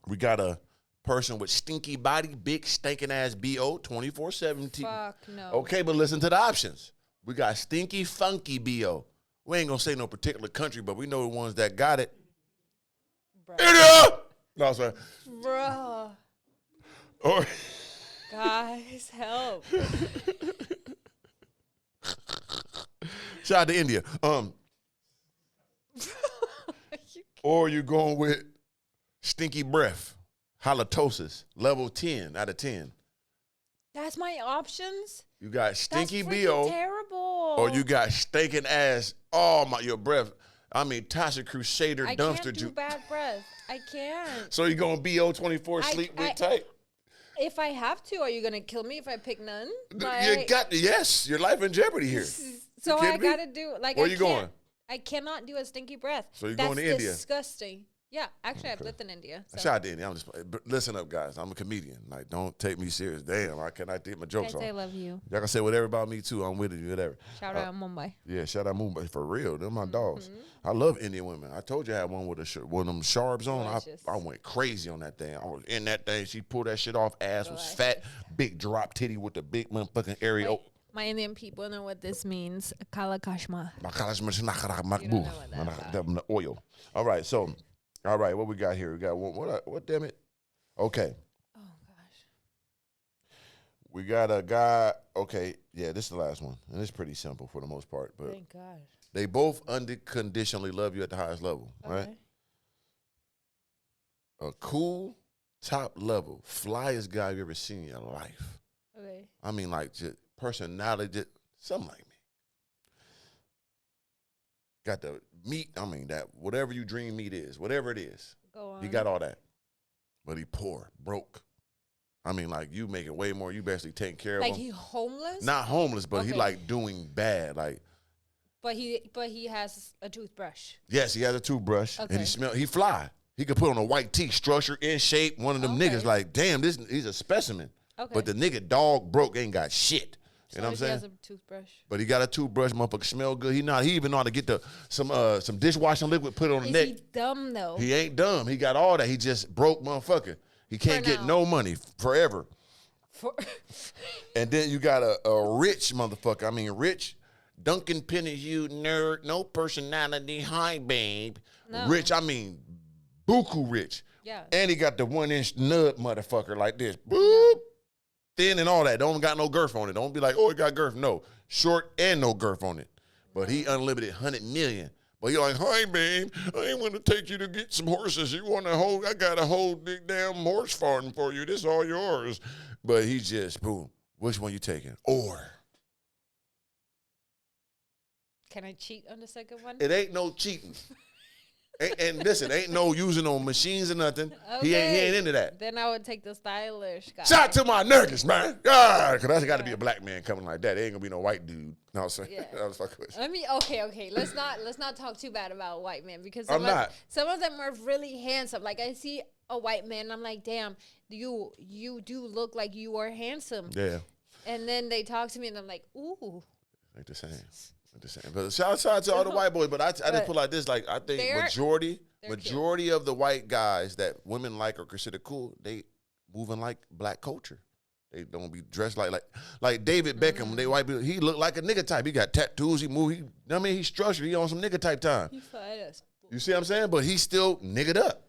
We got a person with stinky body, big stinking ass BO, 24/7. Fuck no. Okay, but listen to the options. We got stinky, funky BO. We ain't gonna say no particular country, but we know the ones that got it. Bruh. No, sorry. Bruh. Or guys, help. shout out to India. Or you going with stinky breath. Halitosis, level 10 out of 10. That's my options? You got stinky That's BO. terrible. Or you got stinking ass. Oh, your breath. I mean, Tasha Crusader dumpster juice. I can't do bad breath. I can't. So you going BO 24 sleep with tight? If I have to, are you going to kill me if I pick none? Yes, your life in jeopardy here. So I got to do, like, where you going? I cannot do a stinky breath. So you're going to India? That's disgusting. Yeah, actually, I've lived in India. So. Shout out to India. Listen up, guys. I'm a comedian. Like, don't take me serious. Damn, I cannot get my jokes off. I love you. Y'all can say whatever about me, too. I'm with you, whatever. Shout out Mumbai. Yeah, shout out Mumbai. For real. They're my dogs. I love Indian women. I told you I had one with one of them sharps on. I went crazy on that thing. I was in that thing. She pulled that shit off. Ass was fat. Big drop titty with the big motherfucking area. My Indian people know what this means. Kala Kashma. Oil. All right, so, what we got here? We got what damn it? Okay. Oh, gosh. We got a guy, okay, yeah, this is the last one. And it's pretty simple for the most part. But Thank gosh. they both unconditionally love you at the highest level, right? A cool, top level, flyest guy you ever seen in your life. Okay. I mean, like, just personality, just something like me. Got the meat, I mean, that whatever you dream meat is, whatever it is. Go on. He got all that. But he poor, broke. I mean, like, you making way more. You basically taking care of him. Like he homeless? Not homeless, but he Okay. like doing bad. Like, But he has a toothbrush. yes, he has a toothbrush Okay. and he fly. He could put on a white tee, structure, in shape. One of them Okay. niggas like, damn, he's a specimen. Okay. But the nigga dog broke ain't got shit. So You know what I'm he saying? has a toothbrush. But he got a toothbrush, motherfucker smell good. He even know how to get some dishwashing liquid, put it on the Is neck. he dumb though? He ain't dumb. He got all that. He just broke motherfucker. He can't get now. no money forever. For And then you got a rich motherfucker. I mean, rich. Duncan Pennies, you nerd. No personality. Hi, babe. No. Rich, I mean, buku rich. Yeah. And he got the 1-inch nub motherfucker like this. Boop. Thin and all that. Don't got no girth on it. Don't be like, oh, it got girth. No. Short and no girth on it. But he unlimited 100 million. But you're like, hi, babe, I want to take you to get some horses. You want to hold, I got a whole big damn horse farm for you. This all yours. But he just, boom, which one you taking? Or. Can I cheat on the second one? It ain't no cheating. and listen, ain't no using no machines or nothing. He ain't into that. Then I would take the stylish guy. Shout out to my niggas, man. God, because that's got to be a black man coming like that. It ain't going to be no white dude. No, I'm saying. Yeah. I was fucking with you. I mean, okay. Let's not talk too bad about white men because I'm not. some of them are really handsome. Like I see a white man, and I'm like, damn, you do look like you are handsome. Yeah. And then they talk to me, and I'm like, ooh. Ain't the same. Ain't the same. But shout out to all the white boys. But I just put it like this. Like, I think They're majority of the white guys that women like or consider cool, they moving like black culture. They don't be dressed like David Beckham. They white people. He look like a nigga type. He got tattoos. He move. He's structured. He on some nigga type time. You fight us. You see what I'm saying? But he's still niggered up.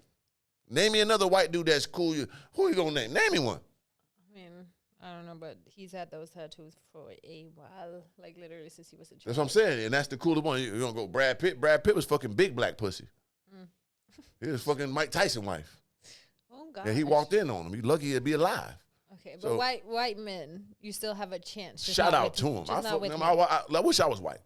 Name me another white dude that's cool. Who you gonna name? Name me one. I mean, I don't know, but he's had those tattoos for a while, like literally since he was a child. That's what I'm saying. And that's the coolest one. You gonna go Brad Pitt? Brad Pitt was fucking big black pussy. He was fucking Mike Tyson wife. Oh God. And he walked in on him. He lucky to be alive. Okay, but So- white men, you still have a chance. Just Shout not out with to me. him. Just not with me. I wish I was white.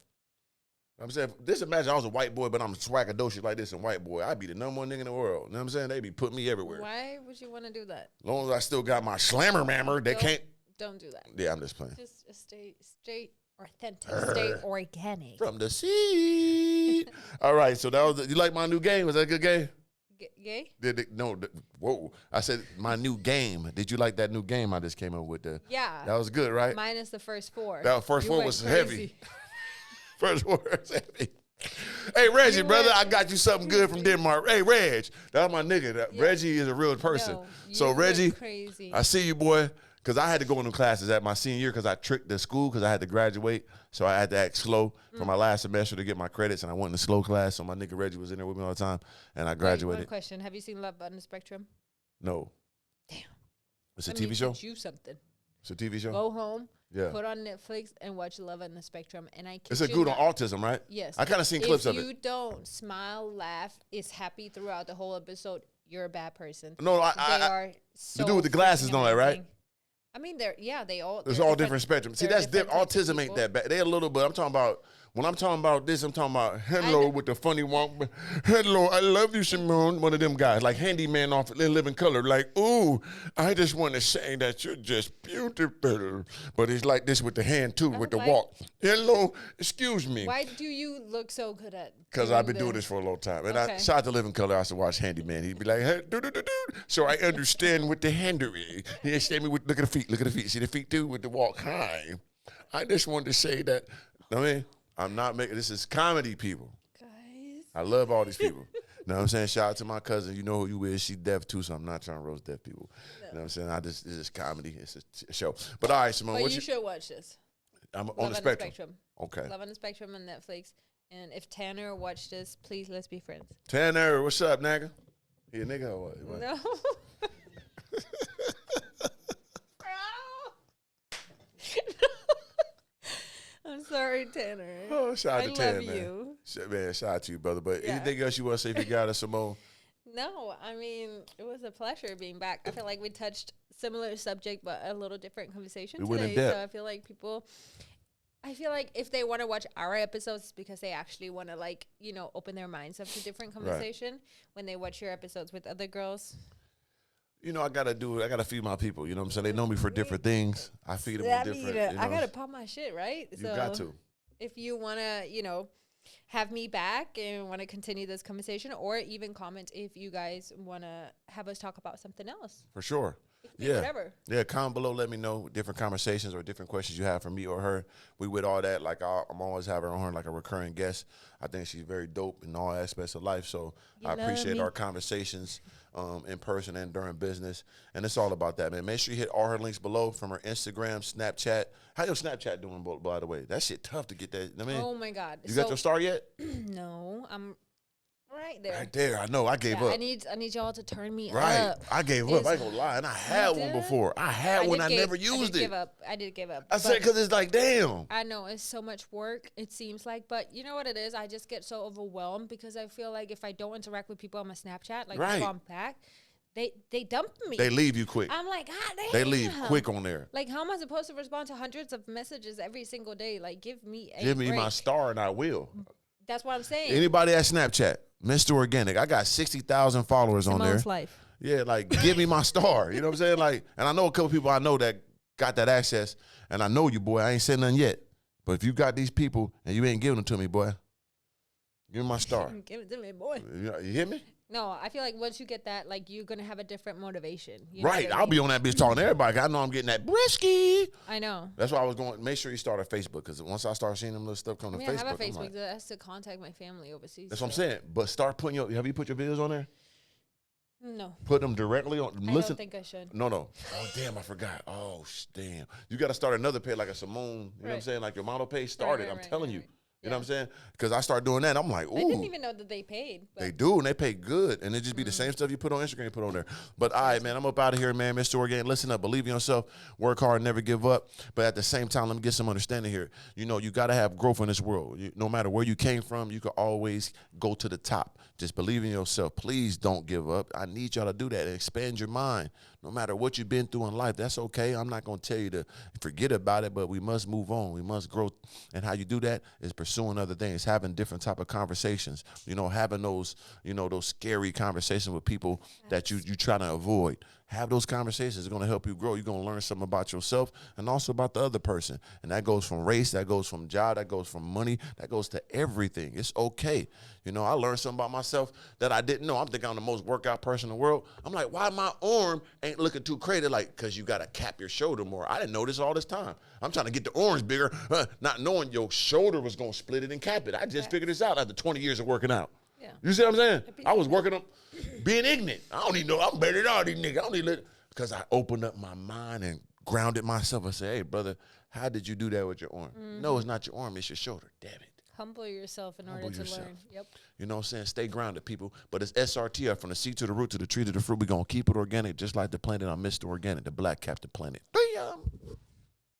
I'm saying, just imagine I was a white boy, but I'm swaggadocious like this and white boy. I'd be the number one nigga in the world. You know what I'm saying? They be putting me everywhere. Why would you want to do that? As long as I still got my slammer mammer, they can't. Don't do that. Yeah, I'm just playing. Just stay authentic, stay organic. From the seed. All right, so that was. You like my new game? Was that a good game? Gay? Whoa. I said my new game. Did you like that new game I just came up with? Yeah. That was good, right? Minus the first four. That first You four went was crazy. heavy. First four was heavy. Hey, Reggie, You brother, went I got you something good from Denmark. Hey, Reg, that's my nigga. Reggie is a real person. No, So, you went Reggie, crazy. I see you, boy, because I had to go into classes at my senior year because I tricked the school because I had to graduate. So I had to act slow for my last semester to get my credits, and I went in the slow class. So my nigga Reggie was in there with me all the time, and I Wait, graduated. one question. Have you seen Love on the Spectrum? No. Damn. It's a Let me TV show? teach you something. It's a TV show? Go home, Yeah. put on Netflix, and watch Love on the Spectrum. And I It's a good on autism, right? Yes. I kind of seen clips of If you it. don't smile, laugh, is happy throughout the whole episode, you're a bad person. No, They are so dude with the glasses freaking and all that, right? amazing. I mean, they all. There's they're all different spectrums. See, they're that's different. types of Autism ain't people. that bad. They a little bit. I'm talking about, when I'm talking about this, I'm talking about hello know. with the funny one. Hello, I love you, Simone. One of them guys, like handyman off Living Color. Like, ooh, I just want to say that you're just beautiful. But it's like this with the hand, too, with the why- walk. Hello, excuse me. Why do you look so good at? Because I've been doing this for a long time. And I Okay. shout out to Living Color. I used to watch Handyman. He'd be like, hey, do. So I understand with the handery. He understand me with, look at the feet. See the feet too with the walk. Hi. I just wanted to say that, I mean, I'm not making, this is comedy, people. Guys. I love all these people. You know what I'm saying? Shout out to my cousin. You know who you is. She's deaf too, so I'm not trying to roast deaf people. You know what I'm saying? This is comedy. It's a show. But all right, Simone, But what you should watch this. I'm on Love the spectrum. Okay. Love on the Spectrum on Netflix. And if Tanner watched this, please let's be friends. Tanner, what's up, nigga? He a nigga or what? No. I'm sorry, Tanner. Oh, shout out to Tanner, I love you. Man, shout out to you, brother. But Yeah. anything else you want to say if you got us, Simone? No, I mean, it was a pleasure being back. I feel like we touched similar subject, but a little different conversation We went in today. depth. So I feel like if they want to watch our episodes, it's because they actually want to, like, you know, open their minds up to different conversation. When they watch your episodes with other girls. You know, I gotta feed my people. You know what I'm saying? They know me for different things. I feed them with different. I gotta pop my shit, right? You got to. If you wanna, you know, have me back and want to continue this conversation, or even comment if you guys want to have us talk about something else. For sure. Yeah. Whatever. Yeah, comment below. Let me know different conversations or different questions you have for me or her. We with all that. Like, I'm always having her on like a recurring guest. I think she's very dope in all aspects of life. So I appreciate our conversations in person and during business. And it's all about that, man. Make sure you hit all her links below from her Instagram, Snapchat. How your Snapchat doing, by the way? That shit tough to get that. I mean, oh, my God. You got your star yet? No, I'm right there. Right there. I know. I gave up. I need y'all to turn me right. up. I gave up. I ain't gonna lie. And I had one before. I had one. I never used it. I did give up. I said, because it's like, damn. I know. It's so much work, it seems like. But you know what it is? I just get so overwhelmed because I feel like if I don't interact with people on my Snapchat, like if I'm back, they dump me. They leave you quick. I'm like, God damn. They leave quick on there. Like, how am I supposed to respond to hundreds of messages every single day? Like, give me my star and I will. That's what I'm saying. Anybody at Snapchat, Mr. Organic, I got 60,000 followers on there. Life. Yeah, like, give me my star. You know what I'm saying? Like, and I know a couple people I know that got that access, and I know you, boy. I ain't said nothing yet. But if you got these people and you ain't giving them to me, boy, give me my star. Give it to me, boy. You hear me? No, I feel like once you get that, like, you're going to have a different motivation. You know right. what I I'll mean? be on that bitch talking to everybody. I know I'm getting that brisky. I know. That's why I was going, make sure you start a Facebook, because once I start seeing them little stuff come to Facebook. I have a Facebook. Like, that's to contact my family overseas. That's what I'm saying. But start putting have you put your videos on there? No. Put them directly on. I don't think I should. No. Oh, damn, I forgot. Oh, damn. You got to start another page, like a Simone, you know what I'm saying? Like your model page started. I'm telling you. You know what I'm saying? Because I started doing that. I'm like, ooh. I didn't even know that they paid. They do, and they pay good. And it just be the same stuff you put on Instagram, you put on there. But, all right, man, I'm up out of here, man. Mr. Organic, listen up. Believe in yourself. Work hard. Never give up. But at the same time, let me get some understanding here. You know, you got to have growth in this world. No matter where you came from, you can always go to the top. Just believe in yourself. Please don't give up. I need y'all to do that and expand your mind. No matter what you've been through in life, that's okay. I'm not going to tell you to forget about it, but we must move on. We must grow. And how you do that is pursuing other things, having different type of conversations, you know, having those, you know, those scary conversations with people that you trying to avoid. Have those conversations. It's going to help you grow. You're going to learn something about yourself and also about the other person. And that goes from race, that goes from job, that goes from money, that goes to everything. It's okay. You know, I learned something about myself that I didn't know. I'm thinking I'm the most workout person in the world. I'm like, why my arm ain't looking too crazy? Like, because you got to cap your shoulder more. I didn't know this all this time. I'm trying to get the arms bigger, not knowing your shoulder was going to split it and cap it. I just figured this out after 20 years of working out. Yeah. You see what I'm saying? I was working on being ignorant. I don't even know. I'm better than all these niggas. I don't even because I opened up my mind and grounded myself and said, hey, brother, how did you do that with your arm? No, it's not your arm. It's your shoulder. Damn it. Humble yourself in order to learn. Yep. You know what I'm saying? Stay grounded, people. But it's S.R.T.F. from the seed to the root to the tree to the fruit. We're going to keep it organic just like the planet on Mr. Organic, the black Captain Planet. Bam!